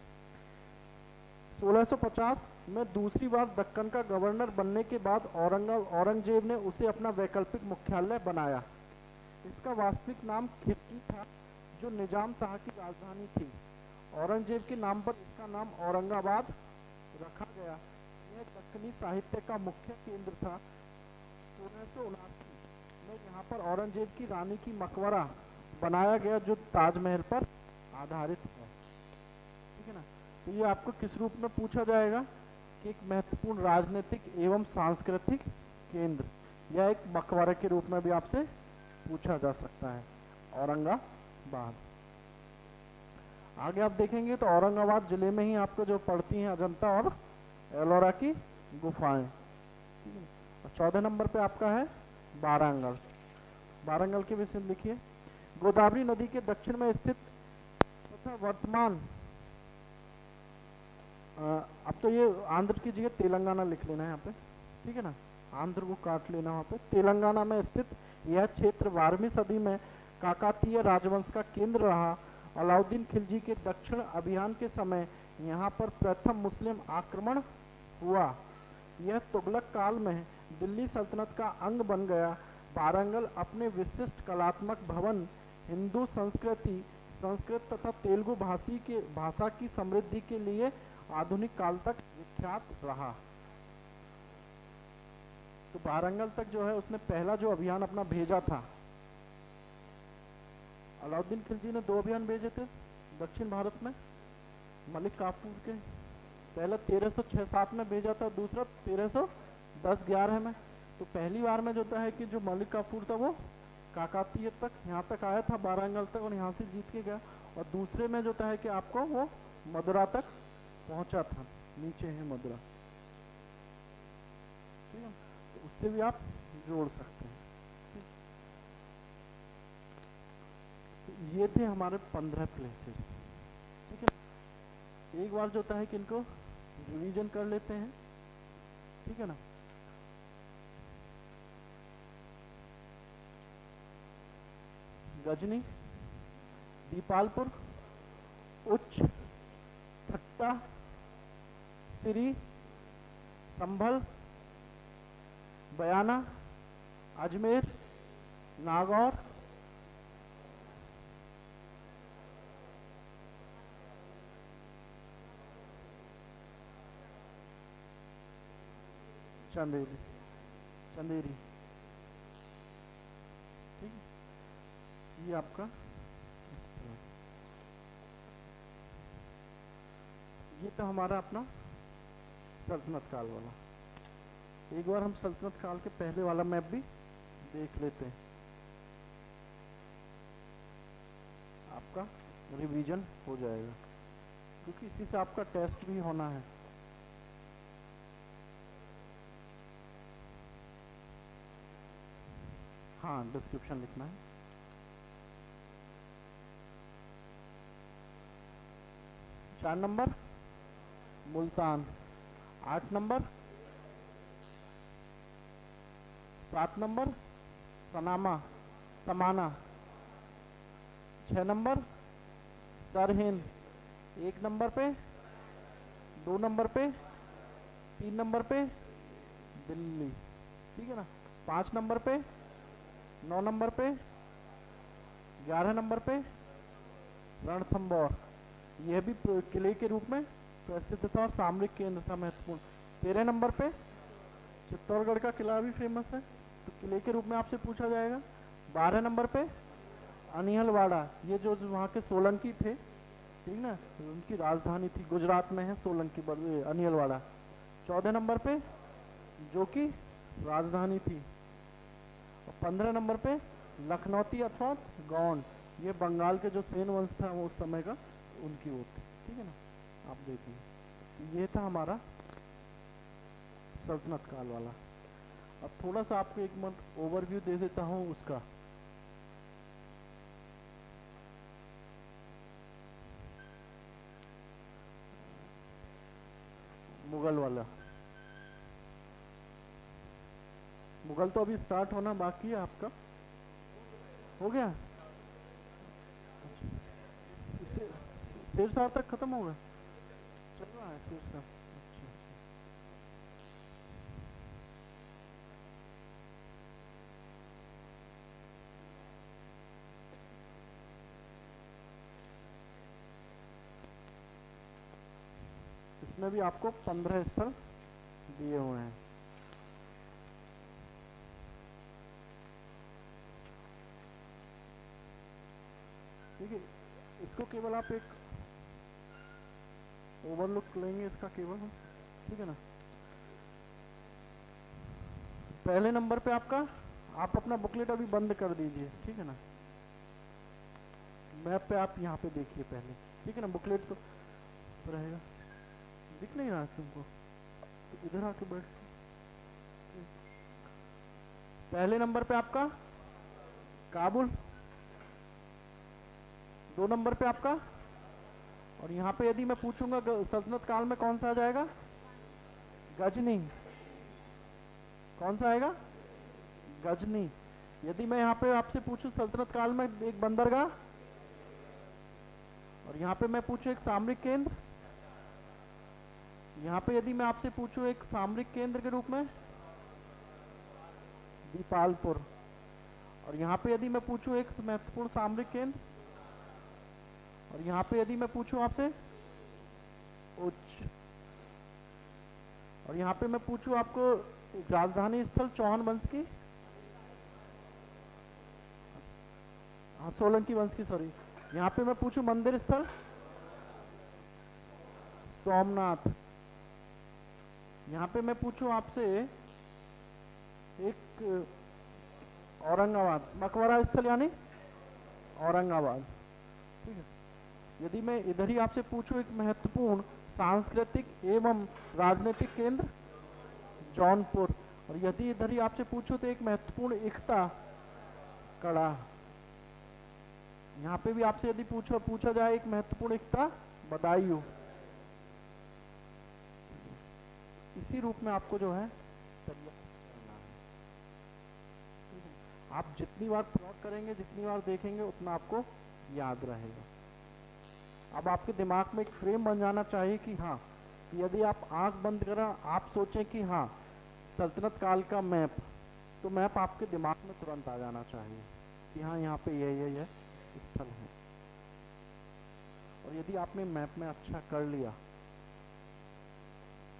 1650 में दूसरी बार दक्कन का गवर्नर बनने के बाद औरंगजेब ने उसे अपना वैकल्पिक मुख्यालय बनाया। इसका वास्तविक नाम खिरकी था, जो निजाम शाह की राजधानी थी। औरंगजेब के नाम पर इसका नाम औरंगाबाद रखा गया। यह दक्कनी साहित्य का मुख्य केंद्र था। 1679 में यहाँ पर औरंगजेब की रानी की मकबरा बनाया गया, जो ताजमहल पर आधारित है, ठीक है ना। तो ये आपको किस रूप में पूछा जाएगा कि एक महत्वपूर्ण राजनीतिक एवं सांस्कृतिक केंद्र, या एक मकबरे के रूप में भी आपसे पूछा जा सकता है, औरंगाबाद। आगे आप देखेंगे तो औरंगाबाद जिले में ही आपको जो पड़ती हैं अजंता और एलोरा की गुफाएं, ठीक है। और 14 नंबर पे आपका है वारंगल। वारंगल के विषय में लिखिए, गोदावरी नदी के दक्षिण में स्थित तथा वर्तमान, अब तो ये आंध्र की जगह तेलंगाना लिख लेना है यहाँ पे, ठीक है ना, आंध्र को काट लेना वहाँ पे। तेलंगाना में स्थित यह क्षेत्र 12वीं सदी में काकातीय राजवंश का केंद्र रहा। अलाउद्दीन खिलजी के दक्षिण अभियान के समय यहाँ पर प्रथम मुस्लिम आक्रमण हुआ। यह तुगलक काल में दिल्ली सल्तनत का अंग बन गया। वारंगल अपने विशिष्ट कलात्मक भवन, हिंदू संस्कृति, संस्कृत तथा तेलुगु भाषा की समृद्धि के लिए आधुनिक काल तक विख्यात रहा। तो वारंगल तक जो है उसने पहला जो अभियान अपना भेजा था, अलाउद्दीन खिलजी ने 2 अभियान भेजे थे दक्षिण भारत में। मलिक काफूर के पहला 1306-7 में भेजा था, दूसरा 1310-11 में। तो पहली बार में जो है कि जो मलिक काफूर था वो काकातीय तक यहाँ तक आया था, वारंगल तक, और यहाँ से जीत के गया। और दूसरे में जो है कि आपको वो मदुरा तक पहुंचा था, नीचे है मदुरा, ठीक है। तो उससे भी आप जोड़ सकते हैं। तो ये थे हमारे 15 प्लेसेस, ठीक है। एक बार जो है कि इनको रिवीजन कर लेते हैं, ठीक है ना। गजनी, दीपालपुर, उच्च, ठट्टा, सिरी, संभल, बयाना, अजमेर, नागौर, चंदेरी, चंदेरी, ठीक है। ये आपका ये तो हमारा अपना सल्तनत काल वाला। एक बार हम सल्तनत काल के पहले वाला मैप भी देख लेते हैं, आपका रिवीजन हो जाएगा, क्योंकि इसी से आपका टेस्ट भी होना है। हाँ, डिस्क्रिप्शन लिखना है। 4 नंबर मुल्तान, 8 नंबर 7 नंबर सनामा समाना, 6 नंबर सरहिंद, 1 नंबर पे, 2 नंबर पे, 3 नंबर पे दिल्ली, ठीक है ना। 5 नंबर पे, 9 नंबर पे, 11 नंबर पे रणथंबोर, यह भी किले के रूप में प्रसिद्ध था और सामरिक केंद्र था महत्वपूर्ण। 13 नंबर पे चित्तौड़गढ़ का किला भी फेमस है, तो किले के रूप में आपसे पूछा जाएगा। 12 नंबर पे अनिहलवाड़ा, ये जो वहाँ के सोलंकी थे, ठीक ना, उनकी राजधानी थी, गुजरात में है सोलंकी अनिहलवाड़ा। 14 नंबर पे जो कि राजधानी थी। और 15 नंबर पे लखनौती अथवा गौंड, ये बंगाल के जो सेन वंश था वो उस समय का, उनकी वो थी, ठीक है ना। आप देखिए ये था हमारा सल्तनत काल वाला। अब थोड़ा सा आपको एक मिनट ओवरव्यू दे देता हूँ उसका। मुगल वाला, मुगल तो अभी स्टार्ट होना बाकी है आपका, हो गया सिरसा तक खत्म हो गया, चल रहा है सिरसा। अच्छा, इसमें भी आपको 15 स्थल दिए हुए हैं। ठीक है, इसको केवल आप एक ओवरलुक लेंगे इसका केवल, ठीक है ना। पहले नंबर पे आपका, आप अपना बुकलेट अभी बंद कर दीजिए, ठीक है ना। मैप पे आप यहाँ पे देखिए पहले, ठीक है ना। बुकलेट तो रहेगा, दिख नहीं रहा तुमको तो इधर आके बैठ। पहले नंबर पे आपका काबुल, 2 नंबर पे आपका, और यहाँ पे यदि मैं पूछूंगा सल्तनत काल में कौन सा आ जाएगा, गजनी, कौन सा आएगा, गजनी। यदि मैं यहाँ पे आपसे पूछूं सल्तनत काल में एक बंदरगाह, और यहाँ पे मैं पूछूं एक सामरिक केंद्र, यहाँ पे यदि मैं आपसे पूछूं एक सामरिक केंद्र के रूप में दीपालपुर, और यहाँ पे यदि मैं पूछूं एक महत्वपूर्ण सामरिक केंद्र, और यहाँ पे यदि मैं पूछूं आपसे उच्च, और यहाँ पे मैं पूछूं आपको राजधानी स्थल चौहान वंश की, हाँ सोलंकी वंश की, सॉरी। यहाँ पे मैं पूछूं मंदिर स्थल सोमनाथ, यहाँ पे मैं पूछूं आपसे एक औरंगाबाद मकबरा स्थल यानी औरंगाबाद, ठीक है। यदि मैं इधर ही आपसे पूछूं एक महत्वपूर्ण सांस्कृतिक एवं राजनीतिक केंद्र जौनपुर, और यदि इधर ही आपसे पूछूं तो एक महत्वपूर्ण एकता कड़ा, यहाँ पे भी आपसे यदि पूछा जाए एक महत्वपूर्ण एकता बदायूं। इसी रूप में आपको जो है आप जितनी बार प्लॉट करेंगे, जितनी बार देखेंगे, उतना आपको याद रहेगा। अब आपके दिमाग में एक फ्रेम बन जाना चाहिए कि हाँ, कि यदि आप आंख बंद करें, आप सोचें कि हाँ सल्तनत काल का मैप, तो मैप आपके दिमाग में तुरंत आ जाना चाहिए कि हाँ यहाँ पे ये स्थल है। और यदि आपने मैप में अच्छा कर लिया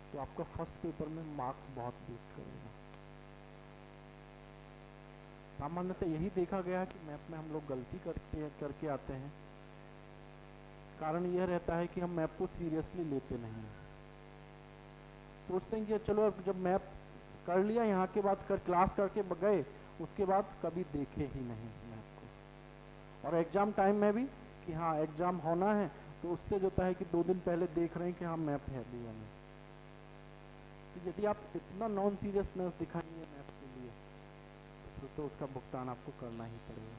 तो आपका फर्स्ट पेपर में मार्क्स बहुत बूस्ट करेगा। सामान्यतः यही देखा गया है कि मैप में हम लोग गलती करके आते हैं। कारण यह रहता है कि हम मैप को सीरियसली लेते नहीं हैं, सोचते हैं कि चलो अब जब मैप कर लिया, यहाँ के बाद क्लास करके गए, उसके बाद कभी देखे ही नहीं मैप को। और एग्जाम टाइम में भी कि हाँ एग्जाम होना है, तो उससे जो है कि 2 दिन पहले देख रहे हैं कि हाँ मैप है भी या नहीं। तो यदि आप इतना नॉन सीरियसनेस दिखाएंगे मैप के लिए, तो उसका भुगतान आपको करना ही पड़ेगा।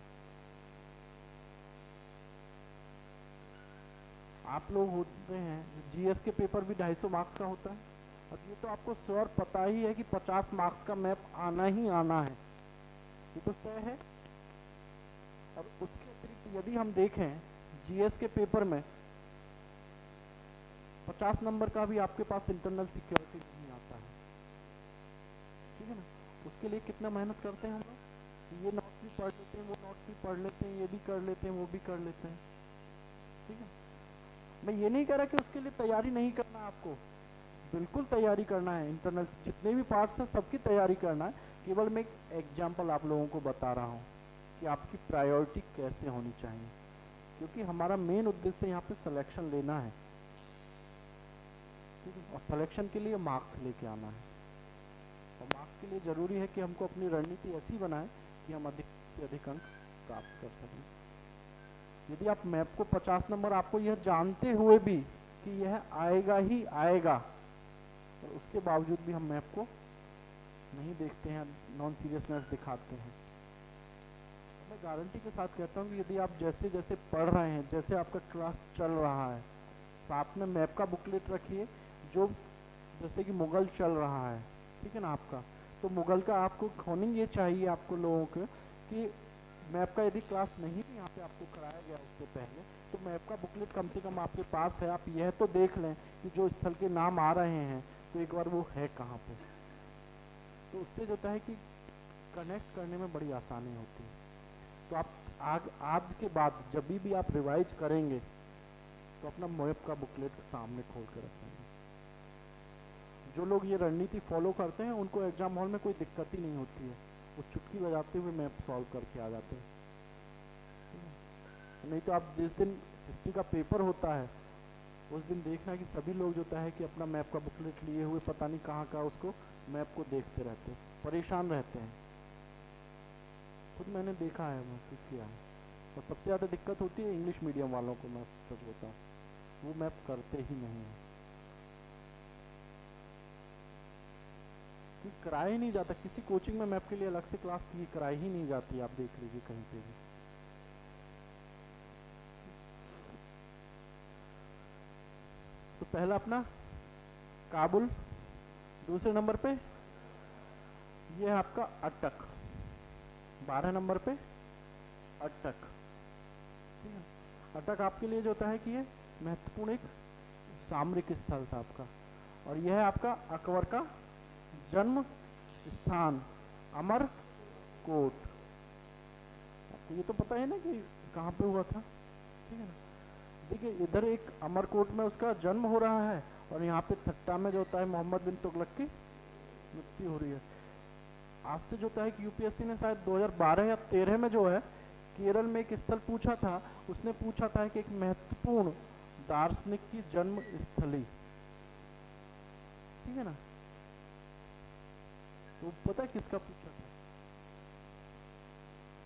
आप लोग होते हैं जीएस के पेपर भी 250 मार्क्स का होता है, और ये तो आपको श्योर पता ही है कि 50 मार्क्स का मैप आना ही आना है। ये तो तय है। और उसके अतिरिक्त यदि हम देखें जीएस के पेपर में 50 नंबर का भी आपके पास इंटरनल सिक्योरिटी नहीं आता है, ठीक है ना। उसके लिए कितना मेहनत करते हैं हम लोग, ये नोट्स भी पढ़ लेते हैं, वो नोट्स भी पढ़ लेते हैं, ये भी कर लेते हैं, वो भी कर लेते हैं, ठीक है। मैं ये नहीं कह रहा कि उसके लिए तैयारी नहीं करना, आपको बिल्कुल तैयारी करना है, इंटरनल जितने भी पार्ट्स हैं सबकी तैयारी करना है। केवल मैं एक एग्जाम्पल आप लोगों को बता रहा हूँ कि आपकी प्रायोरिटी कैसे होनी चाहिए, क्योंकि हमारा मेन उद्देश्य यहाँ पे सिलेक्शन लेना है, ठीक है। और सिलेक्शन के लिए मार्क्स लेके आना है, और मार्क्स के लिए ज़रूरी है कि हमको अपनी रणनीति ऐसी बनाए कि हम अधिक से अधिक अंक प्राप्त कर सकें। यदि आप मैप को 50 नंबर, आपको यह जानते हुए भी कि यह आएगा ही आएगा, और उसके बावजूद भी हम मैप को नहीं देखते हैं, नॉन सीरियसनेस दिखाते हैं, मैं गारंटी के साथ कहता हूँ कि यदि आप जैसे जैसे पढ़ रहे हैं, जैसे आपका क्लास चल रहा है, साथ में मैप का बुकलेट रखिए, जो जैसे कि मुगल चल रहा है, ठीक है ना आपका, तो मुगल का आपको होनिंग ये चाहिए आपको लोगों के कि मैप का यदि क्लास नहीं भी यहाँ पे आपको कराया गया उससे पहले, तो मैप का बुकलेट कम से कम आपके पास है, आप यह तो देख लें कि जो स्थल के नाम आ रहे हैं तो एक बार वो है कहाँ पे, तो उससे जो होता है कि कनेक्ट करने में बड़ी आसानी होती है। तो आप आज के बाद जब भी आप रिवाइज करेंगे तो अपना मैप का बुकलेट सामने खोल कर रखेंगे। जो लोग ये रणनीति फॉलो करते हैं उनको एग्जाम हॉल में कोई दिक्कत ही नहीं होती है, वो चुटकी बजाते हुए मैप सॉल्व करके आ जाते हैं। नहीं तो आप जिस दिन हिस्ट्री का पेपर होता है उस दिन देखना कि सभी लोग जो है कि अपना मैप का बुकलेट लिए हुए पता नहीं कहाँ का उसको मैप को देखते रहते हैं, परेशान रहते हैं। खुद मैंने देखा है, महसूस किया है। और सबसे ज़्यादा दिक्कत होती है इंग्लिश मीडियम वालों को, मैं सच बताऊँ, वो मैप करते ही नहीं है, कराया ही नहीं जाता। किसी कोचिंग में मैप के लिए अलग से क्लास की कराई ही नहीं जाती, आप देख लीजिए कहीं पे भी। तो पहला अपना काबुल, दूसरे नंबर पे ये है आपका अटक, 12 नंबर पे अटक, ठीक है। अटक आपके लिए जो होता है कि ये महत्वपूर्ण एक सामरिक स्थल था आपका, और यह है आपका अकबर का जन्म स्थान अमरकोट। आपको ये तो पता है ना कि कहाँ पे हुआ था, ठीक है ना। देखिए इधर एक अमरकोट में उसका जन्म हो रहा है, और यहाँ पे थट्टा में जो होता है मोहम्मद बिन तुगलक की मृत्यु हो रही है। आज से जो होता है कि यूपीएससी ने शायद 2012 या 13 में जो है केरल में एक स्थल पूछा था, उसने पूछा था कि एक महत्वपूर्ण दार्शनिक की जन्म स्थली, ठीक है ना। तो पता है किसका पूछा था,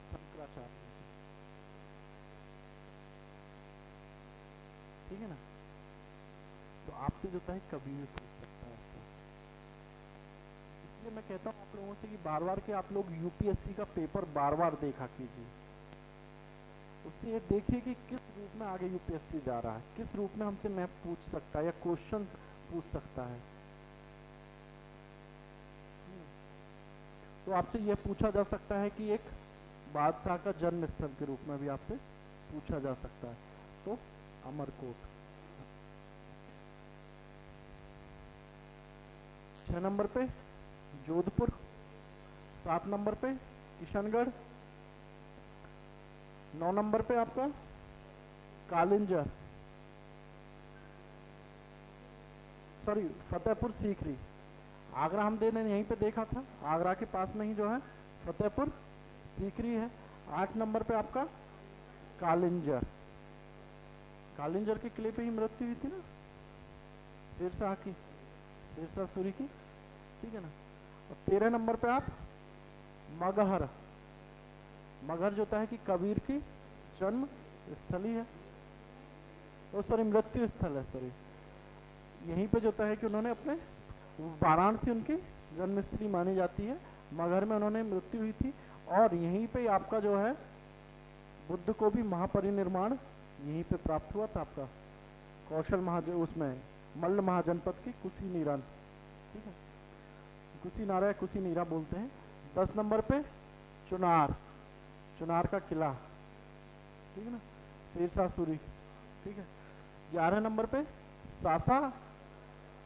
शंकराचार्य, ठीक है ना। तो आपसे जो है कभी भी पूछ सकता है ऐसा, इसलिए मैं कहता हूँ आप लोगों से कि बार बार के आप लोग यूपीएससी का पेपर बार बार देखा कीजिए, उससे ये देखिए कि किस रूप में आगे यूपीएससी जा रहा है, किस रूप में हमसे मैप पूछ सकता है या क्वेश्चन पूछ सकता है। तो आपसे यह पूछा जा सकता है कि एक बादशाह का जन्म स्थल के रूप में भी आपसे पूछा जा सकता है, तो अमरकोट। 6 नंबर पे जोधपुर, 7 नंबर पे किशनगढ़, 9 नंबर पे आपका कालिंजर, सॉरी फतेहपुर सीकरी। आगरा हम देने यहीं पे देखा था, आगरा के पास में ही जो है फतेहपुर सीकरी है। 8 नंबर पे आपका कालिंजर, कालिंजर के किले पे ही मृत्यु हुई थी ना शेरशाह की, शेरशाह सूरी की, ठीक है ना। और 13 नंबर पे आप मगहर, मगहर जो है कि कबीर की जन्म स्थली है, और सॉरी मृत्यु स्थल है, सॉरी। यहीं पे जो है कि उन्होंने अपने वाराणसी उनकी जन्मस्थली मानी जाती है, मगहर में उन्होंने मृत्यु हुई थी, और यहीं पे आपका जो है बुद्ध को भी महापरिनिर्वाण यहीं पे प्राप्त हुआ था आपका कौशल उसमें मल्ल महाजनपद की कुशीनीरा, ठीक है, कुशीनारा या कुशीनीरा बोलते हैं। 10 नंबर पे चुनार, चुनार का किला, ठीक है ना, शेरशाह सूरी, ठीक है। 11 नंबर पे सासा,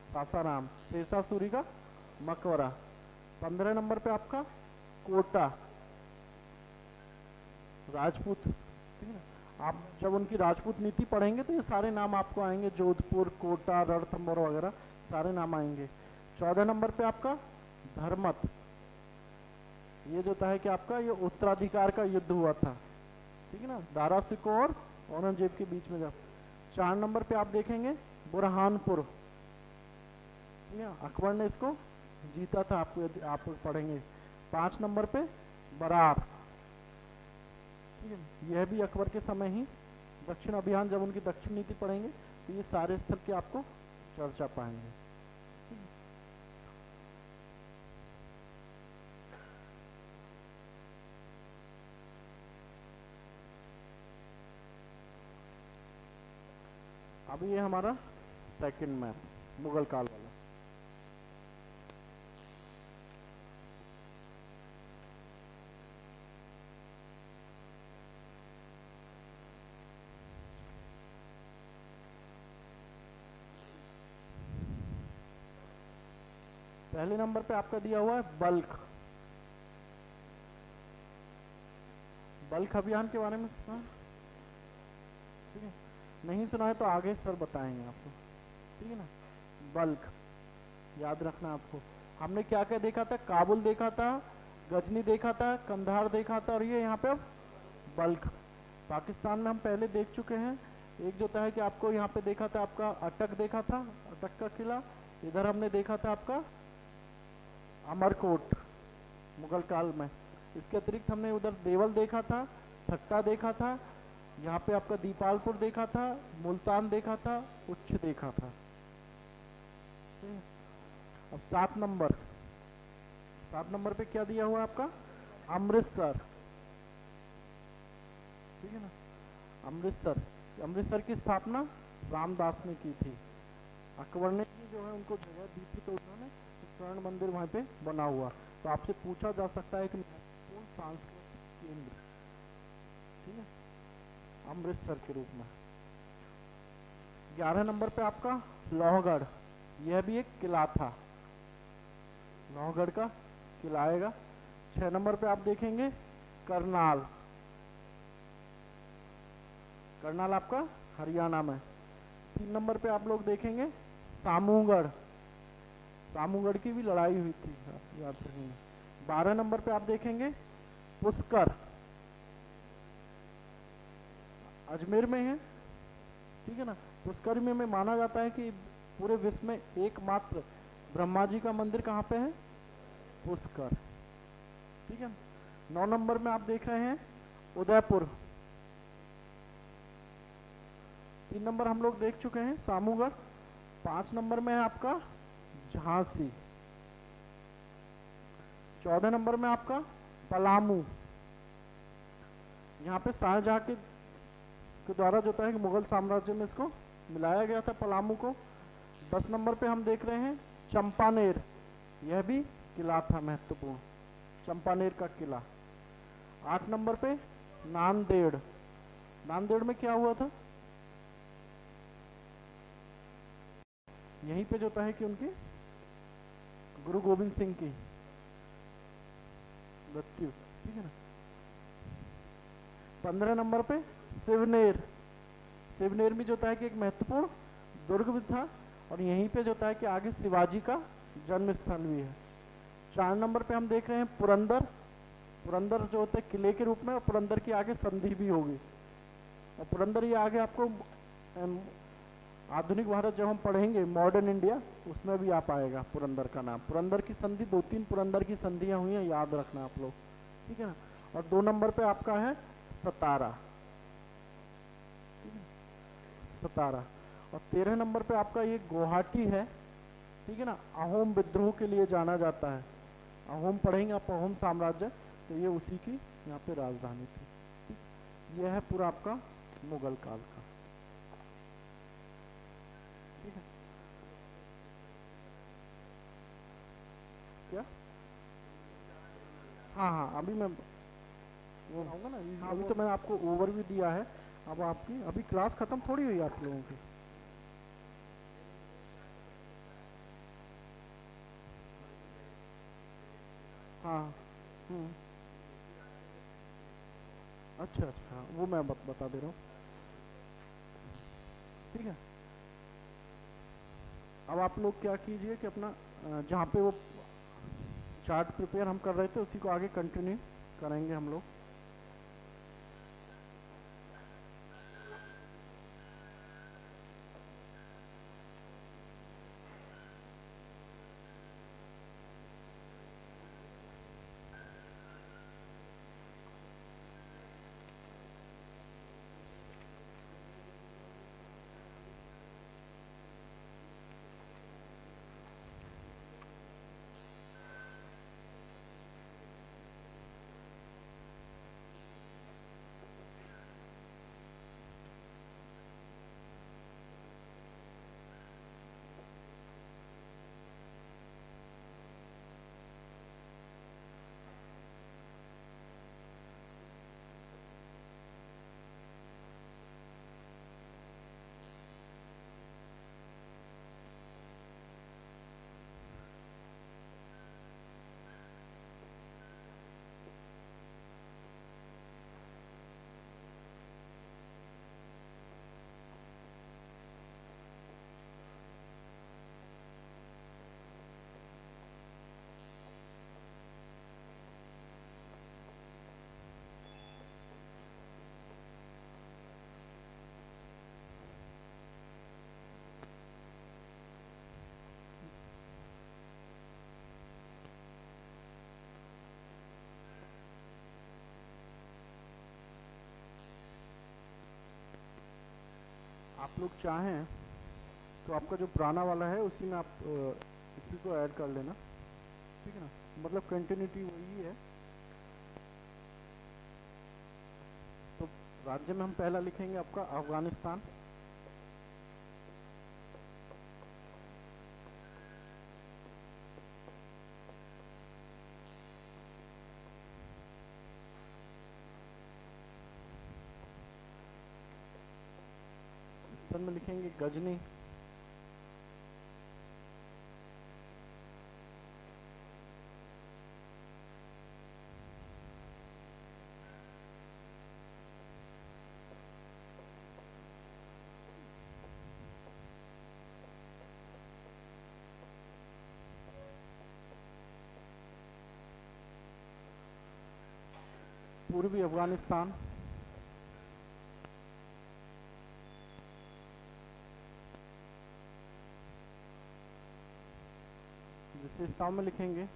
सासाराम, शेरशाह सूरी का मकबरा। 15 नंबर पे आपका कोटा, राजपूत, ठीक है ना। आप जब उनकी राजपूत नीति पढ़ेंगे तो ये सारे नाम आपको आएंगे, जोधपुर, कोटा, रणथंभौर वगैरह सारे नाम आएंगे। 14 नंबर पे आपका धर्मत, ये जो है कि आपका ये उत्तराधिकार का युद्ध हुआ था, ठीक है ना, दारा सिकोह और औरंगजेब के बीच में। जब 4 नंबर पे आप देखेंगे बुरहानपुर, ठीक है, अकबर ने इसको जीता था, आप पढ़ेंगे। 5 नंबर पे बरार, ठीक है, यह भी अकबर के समय ही दक्षिण अभियान, जब उनकी दक्षिण नीति पढ़ेंगे तो ये सारे स्थल के आपको चर्चा पाएंगे। अब ये हमारा सेकंड मैप मुगल काल वाला। पहले नंबर पे आपका दिया हुआ है बल्ख, बल्ख अभियान के बारे में सुना, ठीक है, नहीं सुना है तो आगे सर बताएंगे आपको, ठीक है ना। बल्ख याद रखना आपको। हमने क्या क्या देखा था, काबुल देखा था, गजनी देखा था, कंधार देखा था, और ये यहाँ पे अब बल्ख। पाकिस्तान में हम पहले देख चुके हैं। एक जो है कि आपको यहाँ पे देखा था आपका अटक देखा था, अटक का किला। इधर हमने देखा था आपका अमरकोट मुगल काल में। इसके अतिरिक्त हमने उधर देवल देखा था, ठट्टा देखा था, यहाँ पे आपका दीपालपुर देखा था, मुल्तान देखा था, उच्च देखा था। अब 7 नंबर, 7 नंबर पे क्या दिया हुआ है आपका अमृतसर, ठीक है ना। अमृतसर, अमृतसर की स्थापना रामदास ने की थी। अकबर ने जो है उनको जगह दी थी तो उन्होंने स्वर्ण मंदिर वहाँ पे बना हुआ। तो आपसे पूछा जा सकता है कि महत्वपूर्ण सांस्कृतिक केंद्र, ठीक है, अमृतसर के रूप में। 11 नंबर पे आपका लोहगढ़, यह भी एक किला था, लोहगढ़ का किला आएगा। 6 नंबर पे आप देखेंगे करनाल, करनाल आपका हरियाणा में। 3 नंबर पे आप लोग देखेंगे सामूगढ़, सामूगढ़ की भी लड़ाई हुई थी, आप याद रखेंगे। 12 नंबर पे आप देखेंगे पुष्कर, अजमेर में है, ठीक है ना। पुष्कर में माना जाता है कि पूरे विश्व में एकमात्र ब्रह्मा जी का मंदिर कहाँ पे है, पुष्कर, ठीक है। 9 नंबर में आप देख रहे हैं उदयपुर। 3 नंबर हम लोग देख चुके हैं सामूगढ़। 5 नंबर में है आपका झांसी। 14 नंबर में आपका पलामू, यहाँ पे शाहजहां के द्वारा जो है कि मुगल साम्राज्य में इसको मिलाया गया था पलामू को। 10 नंबर पे हम देख रहे हैं चंपानेर, यह भी किला था महत्वपूर्ण, चंपानेर का किला। 8 नंबर पे नांदेड़, नांदेड़ में क्या हुआ था, यहीं पे जो है कि उनकी गुरु गोविंद सिंह की मृत्यु, ठीक है ना। 15 नंबर पे शिवनेर, शिवनेर में जो है कि एक महत्वपूर्ण दुर्ग भी था, और यहीं पे जो है कि आगे शिवाजी का जन्म स्थल भी है। 4 नंबर पे हम देख रहे हैं पुरंदर, पुरंदर जो होता है किले के रूप में, और पुरंदर की आगे संधि भी होगी, और पुरंदर ये आगे आपको आधुनिक भारत जब हम पढ़ेंगे मॉडर्न इंडिया, उसमें भी आ पाएगा पुरंदर का नाम। पुरंदर की संधि, 2-3 पुरंदर की संधियां हुई हैं, याद रखना आप लोग, ठीक है ना। और 2 नंबर पे आपका है सतारा, ठीक है, सतारा। और 13 नंबर पे आपका ये गुवाहाटी है, ठीक है ना, अहोम विद्रोह के लिए जाना जाता है। अहोम पढ़ेंगे आप, अहोम साम्राज्य, तो ये उसी की यहाँ पे राजधानी थी, ठीक। यह है पूरा आपका मुगल काल का, ठीक है। क्या, हाँ हाँ, अभी मैं वो होगा ना, अभी तो मैंने आपको ओवरव्यू दिया है। अब आपकी अभी क्लास खत्म थोड़ी हुई आप लोगों की। हाँ। हम्म। अच्छा अच्छा, वो मैं बता दे रहा हूँ। ठीक है। अब आप लोग क्या कीजिए कि अपना जहाँ पे वो चार्ट प्रिपेयर हम कर रहे थे उसी को आगे कंटिन्यू करेंगे हम लोग। आप लोग चाहें तो आपका जो पुराना वाला है उसी में आप इसी को ऐड कर लेना। ठीक है ना, मतलब कंटिन्यूटी वही है। तो राज्य में हम पहला लिखेंगे आपका अफगानिस्तान। स्थल में लिखेंगे गजनी। पूर्वी अफगानिस्तान। विशेषताओं में लिखेंगे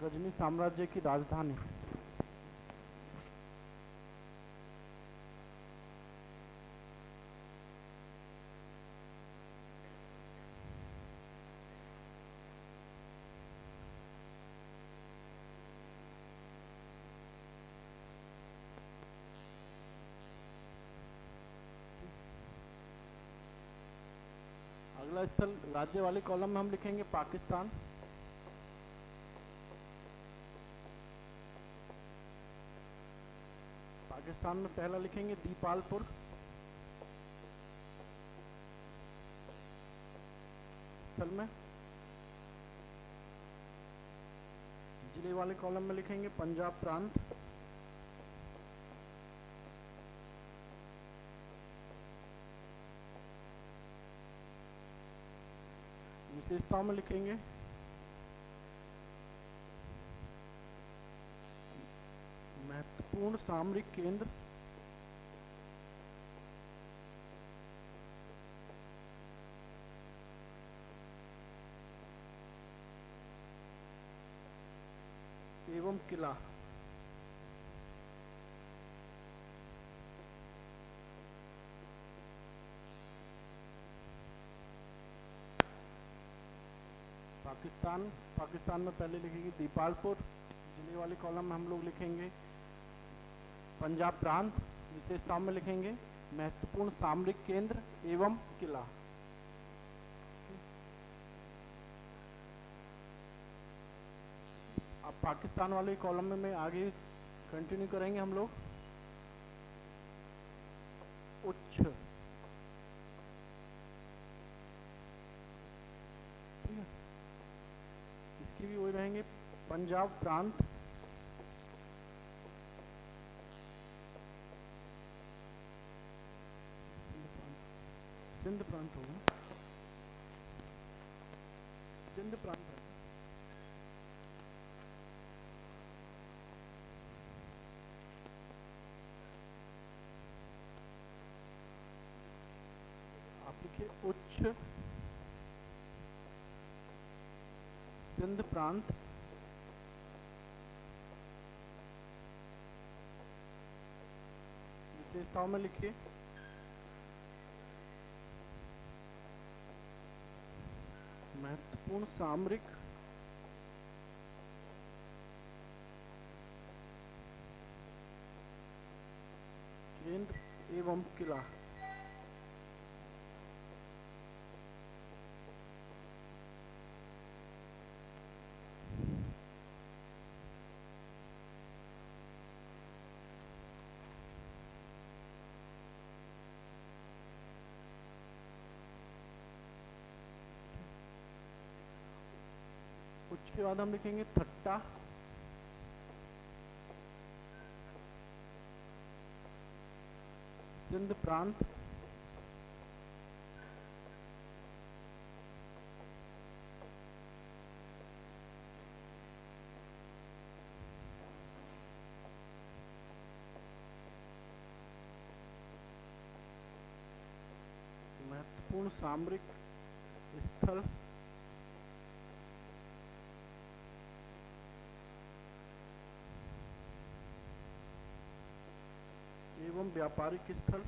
गजनी साम्राज्य की राजधानी। अगला स्थल राज्य वाले कॉलम में हम लिखेंगे पाकिस्तान। पाकिस्तान में पहला लिखेंगे दीपालपुर। स्थल में जिले वाले कॉलम में लिखेंगे पंजाब प्रांत। विशेषताओं में लिखेंगे महत्वपूर्ण सामरिक केंद्र। एवं किला। पाकिस्तान, पाकिस्तान में पहले लिखेंगे दीपालपुर, जिले वाले कॉलम में हम लोग लिखेंगे पंजाब प्रांत, विशेषताओं में लिखेंगे महत्वपूर्ण सामरिक केंद्र एवं किला। अब पाकिस्तान वाले कॉलम में मैं आगे कंटिन्यू करेंगे हम लोग। उच्च, ठीक है, इसकी भी वही रहेंगे पंजाब प्रांत, सिंध प्रांत होगा, सिंध प्रांत है। आप लिखिए उच्च सिंध प्रांत, विशेषताओं में लिखिए महत्वपूर्ण सामरिक केंद्र एवं किला। उसके बाद हम लिखेंगे थट्टा, सिंध प्रांत, महत्वपूर्ण सामरिक स्थल एवं व्यापारिक स्थल।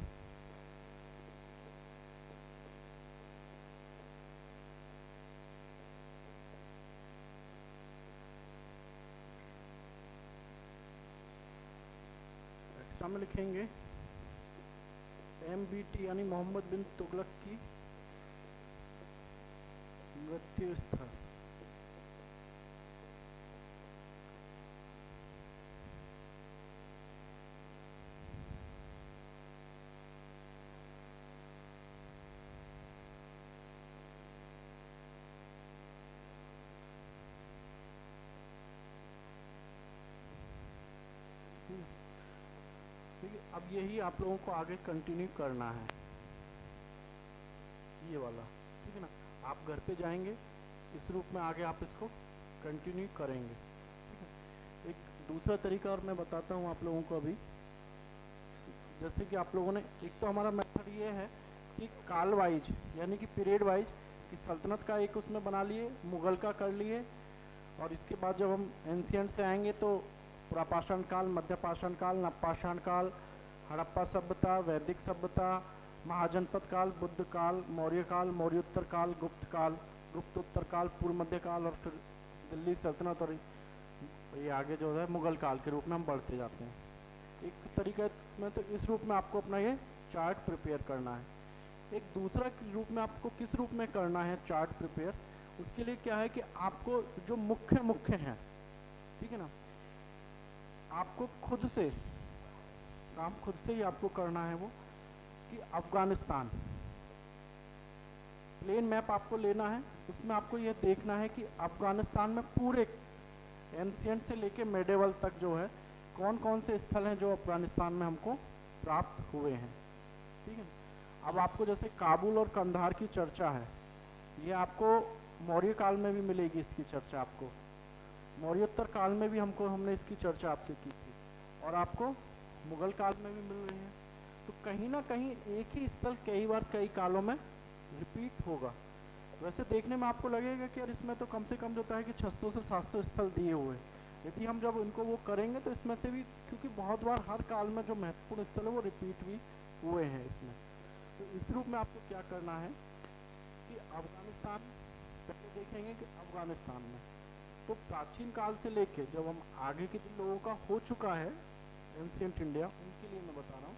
एक्स्ट्रा में लिखेंगे MBT यानी मोहम्मद बिन तुगलक की मृत्यु स्थल। ठीक है, अब यही आप लोगों को आगे कंटिन्यू करना है, ये वाला, ठीक है ना। आप घर पे जाएंगे, इस रूप में आगे आप इसको कंटिन्यू करेंगे, ठीक है। एक दूसरा तरीका और मैं बताता हूँ आप लोगों को अभी। जैसे कि आप लोगों ने, एक तो हमारा मेथड ये है कि काल वाइज यानी कि पीरियड वाइज कि सल्तनत का एक उसमें बना लिए, मुगल का कर लिए, और इसके बाद जब हम एंशियंट से आएंगे तो पुरापाषाण काल, मध्यपाषाण काल, नवपाषाण काल, हड़प्पा सभ्यता, वैदिक सभ्यता, महाजनपद काल, बुद्ध काल, मौर्य काल, मौर्योत्तर काल, गुप्त उत्तर काल, पूर्व मध्य काल, और फिर दिल्ली सल्तनत, और ये आगे जो है मुगल काल के रूप में हम बढ़ते जाते हैं। एक तरीके में तो इस रूप में आपको अपना ये चार्ट प्रिपेयर करना है। एक दूसरा रूप में आपको किस रूप में करना है चार्ट प्रिपेयर, उसके लिए क्या है कि आपको जो मुख्य हैं, ठीक है ना, आपको खुद से काम खुद से ही आपको करना है वो, कि अफगानिस्तान प्लेन मैप आपको लेना है, उसमें आपको ये देखना है कि अफगानिस्तान में पूरे एंशिएंट से लेके मेडिवल तक जो है कौन कौन से स्थल हैं जो अफगानिस्तान में हमको प्राप्त हुए हैं, ठीक है। अब आपको जैसे काबुल और कंधार की चर्चा है, ये आपको मौर्य काल में भी मिलेगी, इसकी चर्चा आपको मौर्योत्तर काल में भी हमने इसकी चर्चा आपसे की थी, और आपको मुगल काल में भी मिल रही है। तो कहीं ना कहीं एक ही स्थल कई बार कई कालों में रिपीट होगा। वैसे देखने में आपको लगेगा कि यार इसमें तो कम से कम होता है कि 600 से 700 स्थल दिए हुए, यदि हम जब इनको वो करेंगे तो इसमें से भी, क्योंकि बहुत बार हर काल में जो महत्वपूर्ण स्थल है वो रिपीट भी हुए हैं इसमें। तो इस रूप में आपको क्या करना है कि अफगानिस्तान पहले देखेंगे कि अफगानिस्तान में तो प्राचीन काल से लेके जब हम आगे के जिन लोगों का हो चुका है एंशिएंट इंडिया, उनके लिए मैं बता रहा हूँ,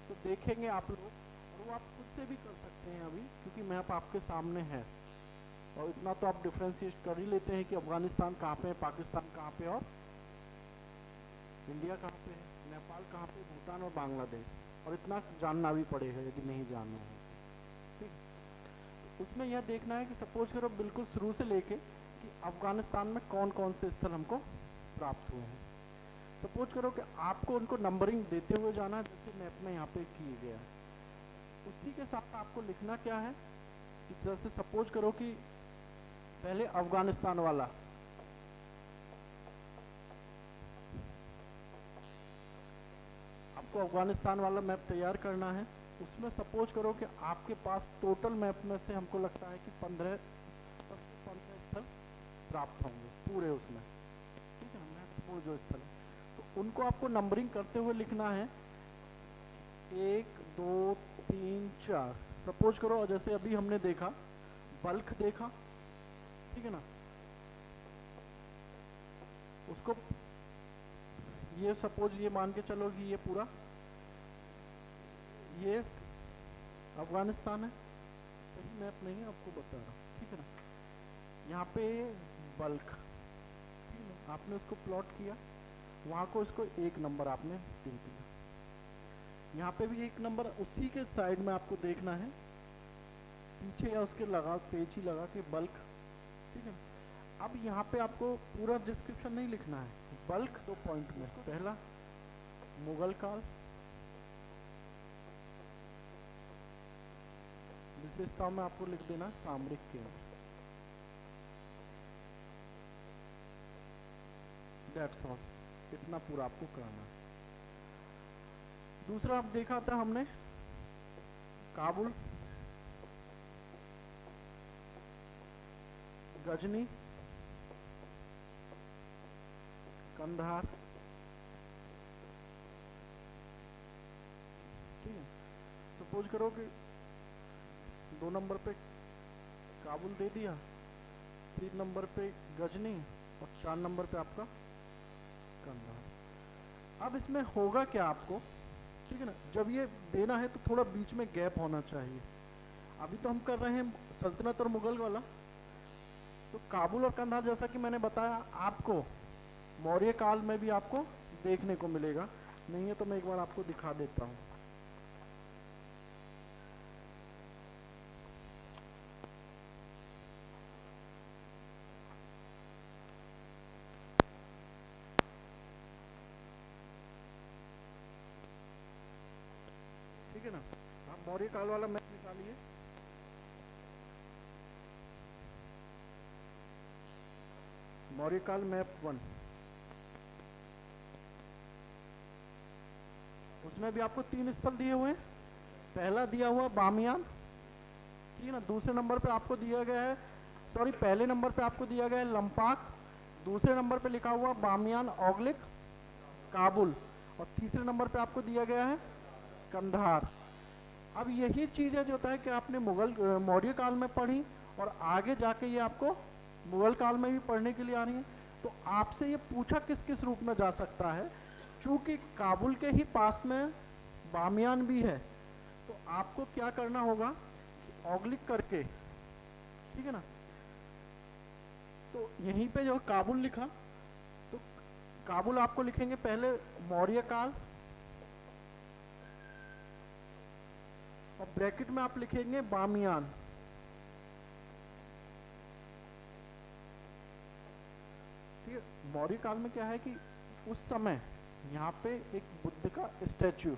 तो देखेंगे आप लोग, और वो आप खुद से भी कर सकते हैं अभी, क्योंकि मैप आपके सामने है और इतना तो आप डिफ्रेंशिएट कर ही लेते हैं कि अफगानिस्तान कहाँ पे है, पाकिस्तान कहाँ पे और इंडिया कहाँ पे है, नेपाल कहाँ पे, भूटान और बांग्लादेश, और इतना जानना भी पड़ेगा यदि नहीं जानना है। ठीक, उसमें यह देखना है कि सपोज करो बिल्कुल शुरू से लेके कि अफगानिस्तान में कौन कौन से स्थल हमको प्राप्त हुए हैं। सपोज करो कि आपको उनको नंबरिंग देते हुए जाना, जैसे मैप में यहाँ पे किए गया है। उसी के साथ आपको लिखना क्या है कि जैसे सपोज करो कि पहले अफगानिस्तान वाला, आपको अफगानिस्तान वाला मैप तैयार करना है। उसमें सपोज करो कि आपके पास टोटल मैप में से हमको लगता है कि 15 स्थल प्राप्त होंगे पूरे उसमें, ठीक है, महत्वपूर्ण जो स्थल है, तो उनको आपको नंबरिंग करते हुए लिखना है 1 2 3 4। सपोज करो जैसे अभी हमने देखा बल्ख देखा, ठीक है ना, उसको ये सपोज ये मान के चलो कि ये पूरा ये अफगानिस्तान है, सही मैप नहीं है आपको बता रहा हूँ, ठीक है ना। यहाँ पे बल्ख, ठीक है, आपने उसको प्लॉट किया, वहाँ को इसको 1 नंबर आपने दे दिया, यहाँ पे भी 1 नंबर उसी के साइड में आपको देखना है, पीछे या उसके लगा पेज ही लगा के बल्ख, ठीक है। अब यहाँ पे आपको पूरा डिस्क्रिप्शन नहीं लिखना है, बल्क 2 पॉइंट में, पहला मुगल काल, विशेषताओं में आपको लिख देना सामरिक केंद्र, दैट्स ऑल, इतना पूरा आपको करना है। दूसरा आप देखा था हमने काबुल, गजनी, कंधार, ठीक है। सपोज करो कि 2 नंबर पे काबुल दे दिया, 3 नंबर पे गजनी और 4 नंबर पे आपका कंधार। अब इसमें होगा क्या आपको, ठीक है ना, जब ये देना है तो थोड़ा बीच में गैप होना चाहिए। अभी तो हम कर रहे हैं सल्तनत और मुगल वाला, तो काबुल और कंधार जैसा कि मैंने बताया आपको मौर्य काल में भी आपको देखने को मिलेगा, नहीं है तो मैं एक बार आपको दिखा देता हूँ। ठीक है ना, आप मौर्य काल वाला मैप निकालिए, मौर्य काल मैप 1, उसमें भी आपको 3 स्थल दिए हुए हैं। पहला दिया हुआ बामियान, ठीक है ना, दूसरे नंबर पे आपको दिया गया है, सॉरी पहले नंबर पे आपको दिया गया है लंपाक, दूसरे नंबर पे लिखा हुआ बामियान ओगलिक काबुल, और तीसरे नंबर पे आपको दिया गया है कंधार। अब यही चीज़ें जो होता है कि आपने मौर्य काल में पढ़ी और आगे जाके ये आपको मुगल काल में भी पढ़ने के लिए आ रही है, तो आपसे ये पूछा किस किस रूप में जा सकता है, चूंकि काबुल के ही पास में बामियान भी है, तो आपको क्या करना होगा, ऑग्लिक करके, ठीक है ना, तो यहीं पे जो काबुल लिखा, तो काबुल आपको लिखेंगे पहले मौर्य काल, और ब्रैकेट में आप लिखेंगे बामियान, ठीक है। मौर्य काल में क्या है कि उस समय यहाँ पे एक बुद्ध का स्टैच्यू,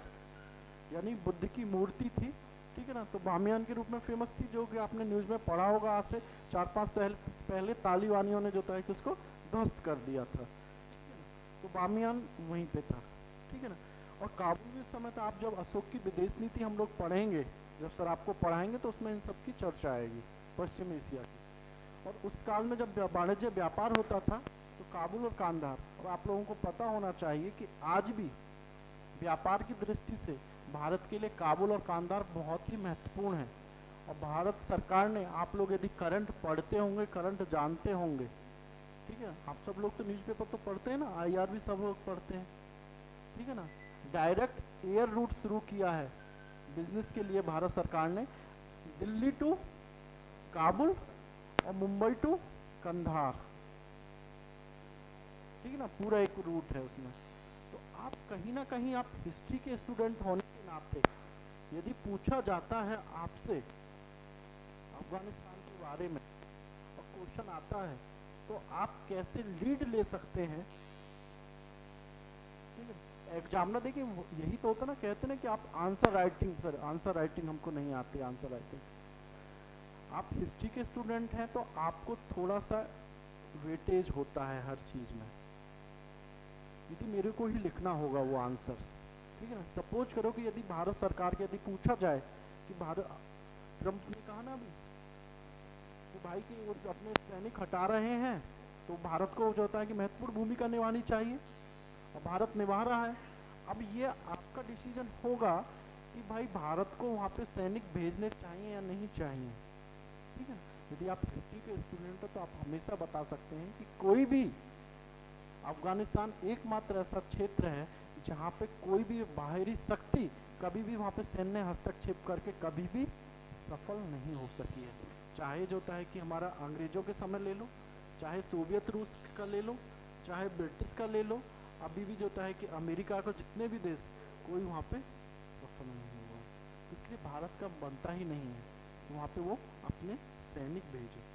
यानी बुद्ध की मूर्ति थी, ठीक है ना, तो बामियान के रूप में फेमस थी, जो कि आपने न्यूज़ में पढ़ा होगा। आज से 4-5 साल पहले तालिबानियों ने जो है कि उसको ध्वस्त कर दिया था, तो बामियान वहीं पे था, ठीक है ना। और काबुल भी उस समय था। आप जब अशोक की विदेश नीति हम लोग पढ़ेंगे, जब सर आपको पढ़ाएंगे, तो उसमें इन सब की चर्चा आएगी, पश्चिम एशिया की। और उस काल में जब वाणिज्य व्यापार होता था, तो काबुल और कांधार, और आप लोगों को पता होना चाहिए कि आज भी व्यापार की दृष्टि से भारत के लिए काबुल और कांधार बहुत ही महत्वपूर्ण है। और भारत सरकार ने, आप लोग यदि करंट पढ़ते होंगे, करंट जानते होंगे, ठीक है, आप सब लोग तो न्यूज़पेपर तो पढ़ते हैं ना, आईआर भी सब लोग पढ़ते हैं, ठीक है ना। डायरेक्ट एयर रूट शुरू किया है बिजनेस के लिए भारत सरकार ने, दिल्ली टू काबुल और मुंबई टू कंधार, ठीक है ना, पूरा एक रूट है उसमें। तो आप कहीं ना कहीं, आप हिस्ट्री के स्टूडेंट होने के नाते यदि पूछा जाता है आपसे अफगानिस्तान के बारे में और क्वेश्चन आता है, तो आप कैसे लीड ले सकते हैं, ठीक है। एग्जामिनर देखिए यही तो होता ना, कहते ना कि आप answer writing, sir answer writing हमको नहीं आती, आंसर राइटिंग। आप हिस्ट्री के स्टूडेंट हैं तो आपको थोड़ा सा वेटेज होता है हर चीज में, यदि मेरे को ही लिखना होगा वो आंसर, ठीक है ना। सपोज करो कि यदि भारत सरकार के यदि पूछा जाए कि भारत, ट्रम्प ने कहा ना अभी कि भाई कि वो अपने सैनिक हटा रहे हैं, तो भारत को जो होता है कि महत्वपूर्ण भूमिका निभानी चाहिए, और भारत निभा रहा है। अब ये आपका डिसीजन होगा कि भाई भारत को वहाँ पे सैनिक भेजने चाहिए या नहीं चाहिए, ठीक है। यदि आप हिस्ट्री के स्टूडेंट हो तो आप हमेशा बता सकते हैं कि कोई भी, अफगानिस्तान एकमात्र ऐसा क्षेत्र है जहाँ पे कोई भी बाहरी शक्ति कभी भी वहाँ पे सैन्य हस्तक्षेप करके कभी भी सफल नहीं हो सकी है। चाहे जो होता है कि हमारा अंग्रेजों के समय ले लो, चाहे सोवियत रूस का ले लो, चाहे ब्रिटिश का ले लो, अभी भी जो होता है कि अमेरिका का, जितने भी देश, कोई वहाँ पे सफल नहीं हुआ। इसलिए भारत का बनता ही नहीं है कि वहाँ पे वो अपने सैनिक भेजे।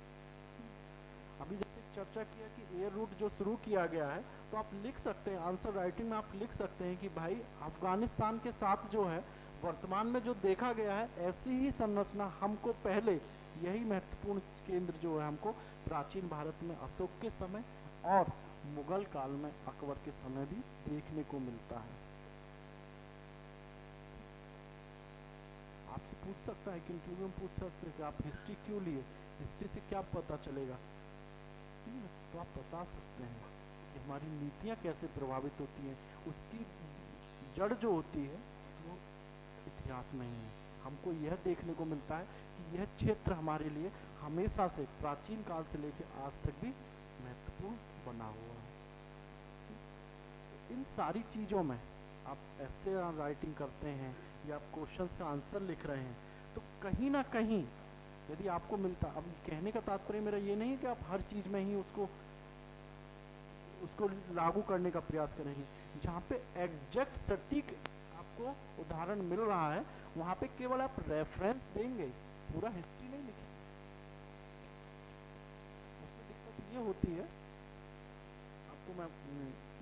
अभी जैसे चर्चा किया कि एयर रूट जो शुरू किया गया है, तो आप लिख सकते हैं आंसर राइटिंग में, आप लिख सकते हैं कि भाई अफगानिस्तान के साथ जो है वर्तमान में जो देखा गया है, ऐसी ही संरचना हमको पहले, यही महत्वपूर्ण केंद्र जो है हमको प्राचीन भारत में अशोक के समय और मुगल काल में अकबर के समय भी देखने को मिलता है। आपसे पूछ सकता है कि इंटरव्यू में पूछ सकते हैं कि आप हिस्ट्री क्यों लिए, हिस्ट्री से क्या पता चलेगा, तो आप बता सकते हैं कि हमारी नीतियाँ कैसे प्रभावित होती हैं, उसकी जड़ जो होती है वो इतिहास में ही है। हमको यह देखने को मिलता है कि यह क्षेत्र हमारे लिए हमेशा से, प्राचीन काल से लेकर आज तक भी महत्वपूर्ण बना हुआ है। इन सारी चीज़ों में आप ऐसे राइटिंग करते हैं या आप क्वेश्चंस का आंसर लिख रहे हैं, तो कहीं ना कहीं यदि आपको मिलता, अब कहने का तात्पर्य मेरा ये नहीं है कि आप हर चीज़ में ही उसको लागू करने का प्रयास करेंगे। जहाँ पे एग्जैक्ट सटीक आपको उदाहरण मिल रहा है, वहाँ पे केवल आप रेफरेंस देंगे, पूरा हिस्ट्री नहीं लिखेंगे। उसमें दिक्कत ये होती है, आपको मैं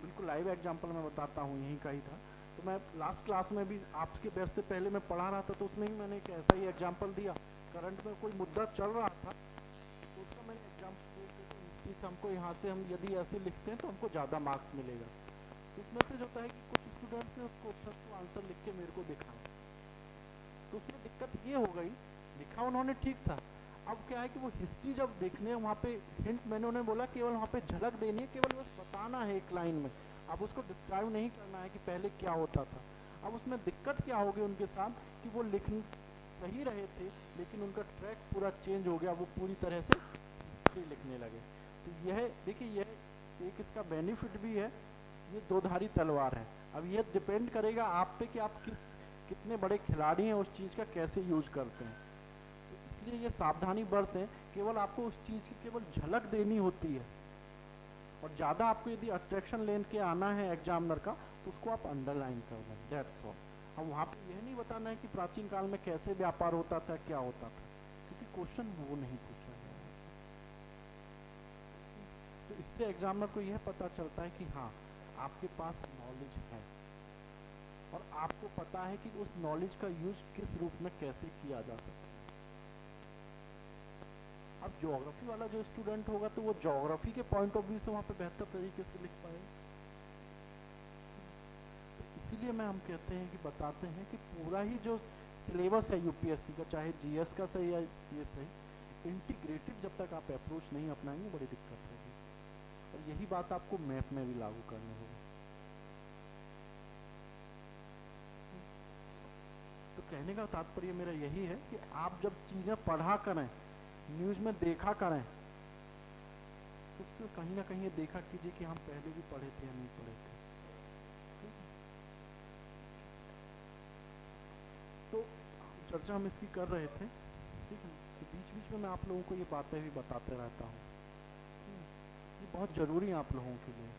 बिल्कुल लाइव एग्जांपल मैं बताता हूँ, यहीं का ही था। तो मैं लास्ट क्लास में भी आपके बैच से पहले मैं पढ़ा रहा था, तो उसमें ही मैंने एक ऐसा ही एग्जांपल दिया। करंट में कोई मुद्दा चल रहा था, तो उसका मैंने एग्जाम्पल दिया कि हिस्ट्री से हमको यहाँ से, हम यदि ऐसे लिखते हैं तो हमको ज़्यादा मार्क्स मिलेगा। तो उसमें से जो होता है कि कुछ स्टूडेंट्स ने उस क्वेश्चन को आंसर लिख के मेरे को दिखाया, तो उसमें दिक्कत ये हो गई, लिखा उन्होंने ठीक था, अब क्या है कि वो हिस्ट्री जब देखने वहाँ पे हिंट, मैंने उन्हें बोला केवल वहाँ पे झलक देनी है, केवल बस बताना है एक लाइन में, अब उसको डिस्क्राइब नहीं करना है कि पहले क्या होता था। अब उसमें दिक्कत क्या होगी उनके साथ कि वो सही रहे थे, लेकिन उनका ट्रैक पूरा चेंज हो गया, वो पूरी तरह से हिस्ट्री लिखने लगे। तो यह देखिए, यह एक इसका बेनिफिट भी है, ये दो धारी तलवार है। अब यह डिपेंड करेगा आप पे कि आप कितने बड़े खिलाड़ी हैं, उस चीज़ का कैसे यूज करते हैं। तो इसलिए ये सावधानी बरतें, केवल आपको उस चीज़ की केवल झलक देनी होती है, और ज़्यादा आपको यदि अट्रैक्शन लेके आना है एग्जामिनर का, तो उसको आप अंडरलाइन कर दें, दैट्स ऑल। अब वहाँ पे यह नहीं बताना है कि प्राचीन काल में कैसे व्यापार होता था, क्या होता था, क्योंकि क्वेश्चन वो नहीं पूछा गया है। तो इससे एग्जामिनर को यह पता चलता है कि हाँ, आपके पास नॉलेज है, और आपको पता है कि उस नॉलेज का यूज किस रूप में कैसे किया जा सकता है। अब ज्योग्राफी वाला जो स्टूडेंट होगा, तो वो ज्योग्राफी के पॉइंट ऑफ व्यू से वहाँ पे बेहतर तरीके से लिख पाएगा। इसीलिए हम कहते हैं कि बताते हैं कि पूरा ही जो सिलेबस है यूपीएससी का, चाहे जीएस का सही या ये सही, इंटीग्रेटेड जब तक आप अप्रोच नहीं अपनाएंगे बड़ी दिक्कत होगी, और यही बात आपको मैप में भी लागू करनी होगी। तो कहने का तात्पर्य मेरा यही है कि आप जब चीज़ें पढ़ा करें, न्यूज़ में देखा करें, तो उसमें कहीं ना कहीं ये देखा कीजिए कि हम पहले भी पढ़े थे या नहीं पढ़े थे। ठीक है? तो चर्चा हम इसकी कर रहे थे, ठीक है, तो बीच बीच में मैं आप लोगों को ये बातें भी बताते रहता हूँ, ये बहुत ज़रूरी है आप लोगों के लिए।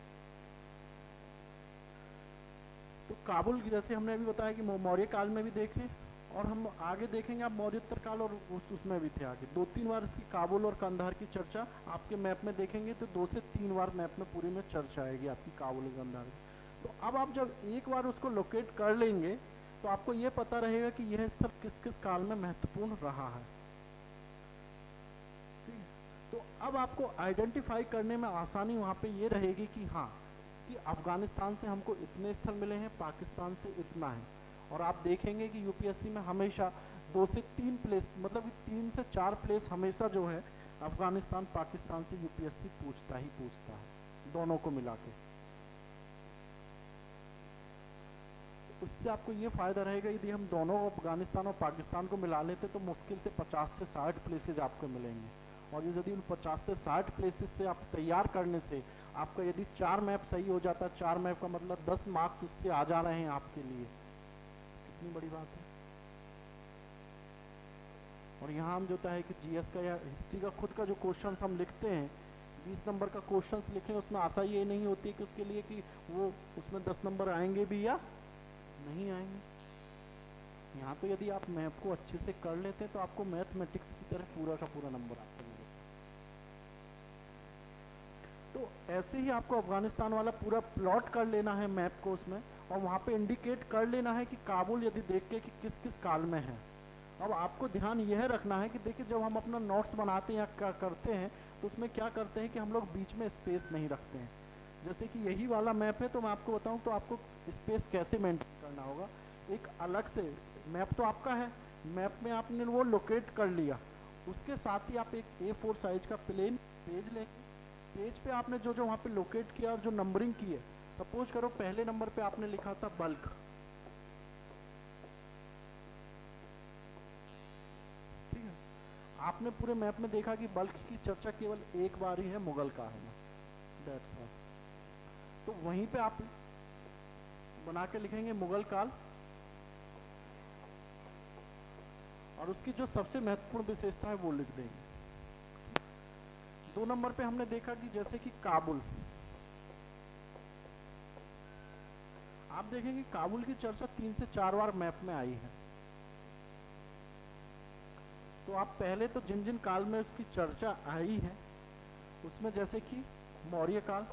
तो काबुल की जैसे हमने अभी बताया कि मौर्य काल में भी देखें, और हम आगे देखेंगे आप मौर्योत्तर काल, और उसमें भी थे आगे 2-3 बार इसकी काबुल और कंधार की चर्चा आपके मैप में देखेंगे, तो 2 से 3 बार मैप में पूरी में चर्चा आएगी आपकी काबुल और कंधार की। तो अब आप जब एक बार उसको लोकेट कर लेंगे तो आपको ये पता रहेगा कि यह स्थल किस किस काल में महत्वपूर्ण रहा है। ठीक है, तो अब आपको आइडेंटिफाई करने में आसानी वहाँ पे ये रहेगी कि हाँ, कि अफगानिस्तान से हमको इतने स्थल मिले हैं, पाकिस्तान से इतना है। और आप देखेंगे कि यूपीएससी में हमेशा 2 से 3 प्लेस, मतलब 3 से 4 प्लेस हमेशा जो है अफगानिस्तान पाकिस्तान से यूपीएससी पूछता ही पूछता है, दोनों को मिला के। उससे आपको ये फायदा रहेगा, यदि हम दोनों अफगानिस्तान और पाकिस्तान को मिला लेते तो मुश्किल से 50 से 60 प्लेसेज आपको मिलेंगे। और ये यदि उन 50 से 60 प्लेसेस से आप तैयार करने से आपका यदि 4 मैप सही हो जाता, 4 मैप का मतलब 10 मार्क्स उससे आ जा रहे हैं आपके लिए, कितनी बड़ी बात है। और यहाँ हम जो है कि जीएस का या हिस्ट्री का खुद का जो क्वेश्चन हम लिखते हैं, 20 नंबर का क्वेश्चन लिखें, उसमें आशा ये नहीं होती कि उसके लिए कि वो उसमें 10 नंबर आएंगे भी या नहीं आएंगे। यहाँ तो यदि आप मैप को अच्छे से कर लेते हैं तो आपको मैथमेटिक्स की तरह पूरा का पूरा नंबर आता है। तो ऐसे ही आपको अफगानिस्तान वाला पूरा प्लॉट कर लेना है मैप को उसमें, और वहाँ पे इंडिकेट कर लेना है कि काबुल यदि देख के कि किस किस काल में है। अब आपको ध्यान यह रखना है कि देखिए जब हम अपना नोट्स बनाते हैं या करते हैं तो उसमें क्या करते हैं कि हम लोग बीच में स्पेस नहीं रखते हैं। जैसे कि यही वाला मैप है तो मैं आपको बताऊं तो आपको स्पेस कैसे मेंटेन करना होगा। एक अलग से मैप तो आपका है, मैप में आपने वो लोकेट कर लिया, उसके साथ ही आप एक A4 साइज का प्लेन पेज लेंगे। पेज पे आपने जो जो वहाँ पे लोकेट किया और जो नंबरिंग की है, सपोज करो पहले नंबर पे आपने लिखा था बल्क, ठीक है, आपने पूरे मैप में देखा कि बल्क की चर्चा केवल एक बार ही है मुगल काल में, दैट्स ऑल। तो वहीं पे आप बना के लिखेंगे मुगल काल, और उसकी जो सबसे महत्वपूर्ण विशेषता है वो लिख देंगे। 2 नंबर पे हमने देखा कि जैसे कि काबुल, आप देखेंगे काबुल की चर्चा 3 से 4 बार मैप में आई है। तो आप पहले तो जिन जिन काल में उसकी चर्चा आई है उसमें जैसे कि मौर्य काल,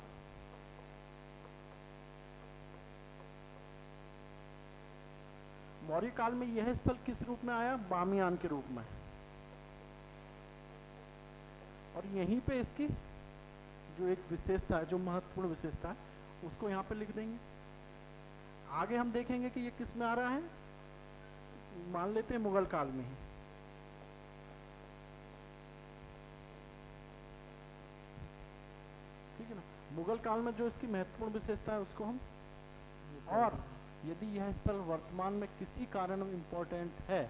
मौर्य काल में यह स्थल किस रूप में आया, बामियान के रूप में, और यहीं पे इसकी जो एक विशेषता है, जो महत्वपूर्ण विशेषता है, उसको यहाँ पे लिख देंगे। आगे हम देखेंगे कि ये किस में आ रहा है, मान लेते हैं मुगल काल में ही। ठीक है ना, मुगल काल में जो इसकी महत्वपूर्ण विशेषता है उसको हम, और यदि यह स्थल वर्तमान में किसी कारण इम्पोर्टेंट है,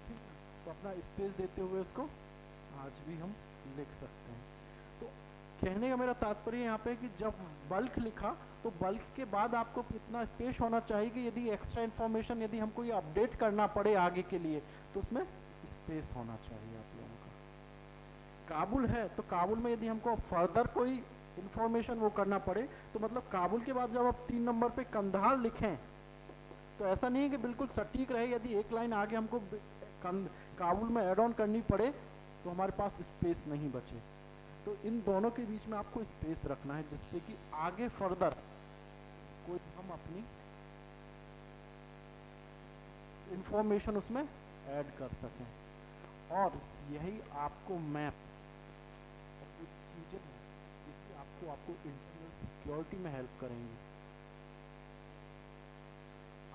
ठीक है, तो अपना स्पेस देते हुए उसको आज भी हम लिख सकते हैं। तो कहने का मेरा तात्पर्य यहाँ पे कि जब बल्क लिखा तो बल्क के बाद आपको इतना स्पेस होना चाहिए कि यदि एक्स्ट्रा इन्फॉर्मेशन यदि हमको ये अपडेट करना पड़े आगे के लिए तो उसमें स्पेस होना चाहिए आप लोगों का। काबुल है तो काबुल में यदि हमको फर्दर कोई इंफॉर्मेशन वो करना पड़े तो मतलब काबुल के बाद जब आप 3 नंबर पे कंधार लिखें तो ऐसा नहीं है कि बिल्कुल सटीक रहे, यदि एक लाइन आगे हमको काबुल में ऐड ऑन करनी पड़े तो हमारे पास स्पेस नहीं बचे। तो इन दोनों के बीच में आपको स्पेस रखना है जिससे कि आगे फर्दर कोई हम अपनी इंफॉर्मेशन उसमें ऐड कर सकें। और यही आपको मैप चीजें आपको इंटरनल सिक्योरिटी में हेल्प करेंगी,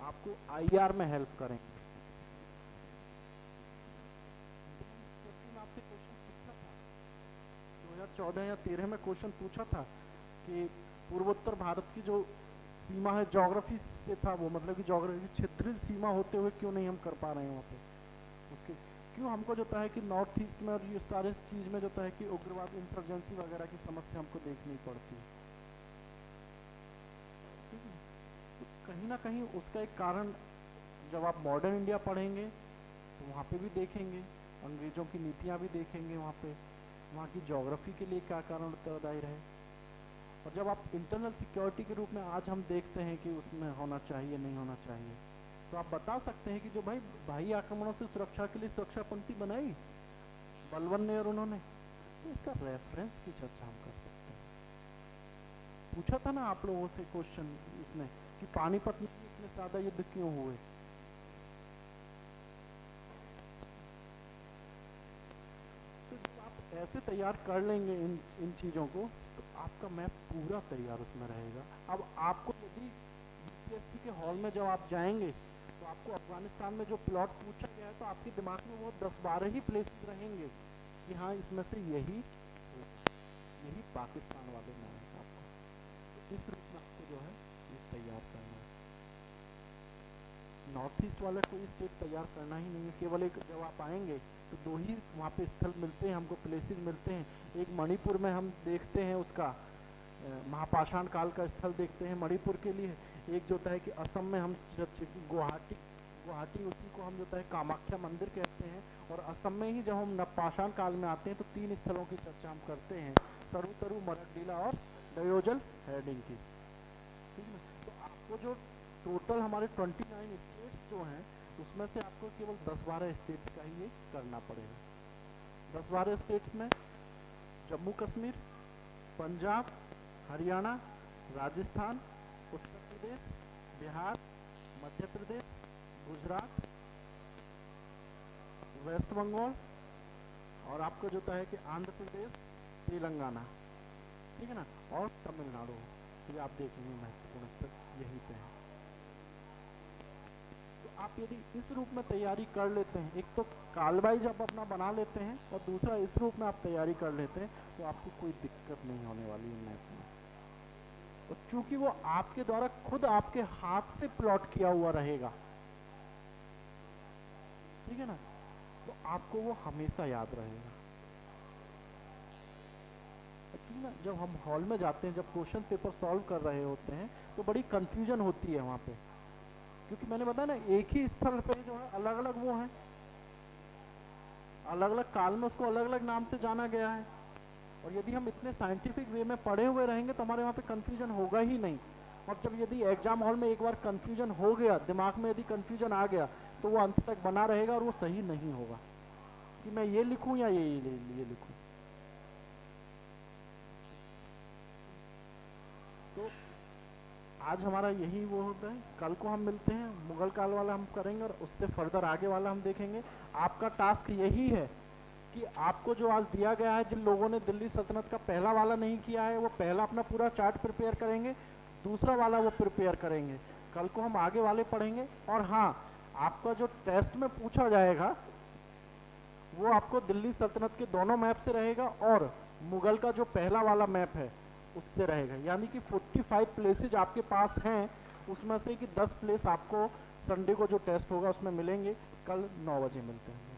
आपको आईआर में हेल्प करेंगे। आपसे क्वेश्चन पूछा था 2014 या 13 में क्वेश्चन पूछा था कि पूर्वोत्तर भारत की जो सीमा है, ज्योग्राफी से था वो, मतलब कि ज्योग्राफी क्षेत्रीय सीमा होते हुए क्यों नहीं हम कर पा रहे हैं वहाँ पे उसके, क्यों हमको जो है कि नॉर्थ ईस्ट में और ये सारे चीज़ में जो है कि उग्रवाद इंसर्जेंसी वगैरह की समस्या हमको देखनी पड़ती है। ठीक है, तो कहीं ना कहीं उसका एक कारण जब आप मॉडर्न इंडिया पढ़ेंगे तो वहाँ पे भी देखेंगे, अंग्रेजों की नीतियाँ भी देखेंगे वहाँ पे, वहाँ की ज्योग्राफी के लिए क्या कारण उत्तरदायी रहे। और जब आप इंटरनल सिक्योरिटी के रूप में आज हम देखते हैं कि उसमें होना चाहिए नहीं होना चाहिए, तो आप बता सकते हैं कि जो भाई बाह्य आक्रमणों से सुरक्षा के लिए सुरक्षा पंक्ति बनाई बलवन ने और उन्होंने, तो इसका रेफरेंस की चर्चा हम कर सकते हैं। पूछा था ना आप लोगों से क्वेश्चन इसमें कि पानीपत में इतने ज्यादा युद्ध क्यों हुए। तो जब आप ऐसे तैयार कर लेंगे इन चीजों को, तो आपका मैप पूरा तैयार उसमें रहेगा। अब आपको यदि यूपीएससी के हॉल में जब आप जाएंगे तो आपको अफगानिस्तान में जो प्लॉट पूछा गया है तो आपके दिमाग में वो 10-12 ही प्लेसेस रहेंगे कि हाँ इसमें से यही पाकिस्तान वाले में आएगा। आपको इस रूप में आपको जो है ये तैयार करना है। नॉर्थ ईस्ट वाला कोई स्टेट तैयार करना ही नहीं है, केवल एक जब आप आएंगे तो 2 ही वहाँ पे स्थल मिलते हैं हमको, प्लेसेस मिलते हैं। एक मणिपुर में हम देखते हैं उसका महापाषाण काल का स्थल देखते हैं मणिपुर के लिए। एक जो है कि असम में हम गुवाहाटी उसी को हम जो है कामाख्या मंदिर कहते हैं। और असम में ही जब हम नवपाषाण काल में आते हैं तो 3 स्थलों की चर्चा हम करते हैं, सरुतरु, मरकडीला और डयोजल हेडिंग की। ठीक है, तो आपको जो टोटल हमारे 29 स्टेट्स जो हैं उसमें से आपको केवल 10-12 स्टेट्स का ही ये करना पड़ेगा। 10-12 स्टेट्स में जम्मू कश्मीर, पंजाब, हरियाणा, राजस्थान, उत्तर प्रदेश, बिहार, मध्य प्रदेश, गुजरात, वेस्ट बंगाल और आपको जो है कि आंध्र प्रदेश, तेलंगाना, ठीक है ना, और तमिलनाडु। ये आप देखेंगे महत्वपूर्ण स्तर यहीं पे है। तो आप यदि इस रूप में तैयारी कर लेते हैं, एक तो कालबाई जब अपना बना लेते हैं और दूसरा इस रूप में आप तैयारी कर लेते हैं, तो आपको कोई दिक्कत नहीं होने वाली है मैथ में। और चूंकि वो आपके द्वारा खुद आपके हाथ से प्लॉट किया हुआ रहेगा, ठीक है ना, तो आपको वो हमेशा याद रहेगा। ठीक ना, जब हम हॉल में जाते हैं, जब क्वेश्चन पेपर सॉल्व कर रहे होते हैं तो बड़ी कंफ्यूजन होती है वहाँ पे, क्योंकि मैंने बताया ना एक ही स्थल पे जो है अलग अलग वो है, अलग अलग काल में उसको अलग अलग नाम से जाना गया है। और यदि हम इतने साइंटिफिक वे में पढ़े हुए रहेंगे तो हमारे वहाँ पे कंफ्यूजन होगा ही नहीं। और जब यदि एग्जाम हॉल में एक बार कंफ्यूजन हो गया, दिमाग में यदि कंफ्यूजन आ गया, तो वो अंत तक बना रहेगा और वो सही नहीं होगा कि मैं ये लिखूं या ये लिखूं। तो आज हमारा यही वो होता है। कल को हम मिलते हैं, मुगल काल वाला हम करेंगे और उससे फर्दर आगे वाला हम देखेंगे। आपका टास्क यही है कि आपको जो आज दिया गया है, जिन लोगों ने दिल्ली सल्तनत का पहला वाला नहीं किया है वो पहला अपना पूरा चार्ट प्रिपेयर करेंगे, दूसरा वाला वो प्रिपेयर करेंगे। कल को हम आगे वाले पढ़ेंगे। और हाँ, आपका जो टेस्ट में पूछा जाएगा वो आपको दिल्ली सल्तनत के दोनों मैप से रहेगा और मुगल का जो पहला वाला मैप है उससे रहेगा। यानी कि 45 प्लेसेज आपके पास हैं, उसमें से कि 10 प्लेस आपको संडे को जो टेस्ट होगा उसमें मिलेंगे। कल 9 बजे मिलते हैं।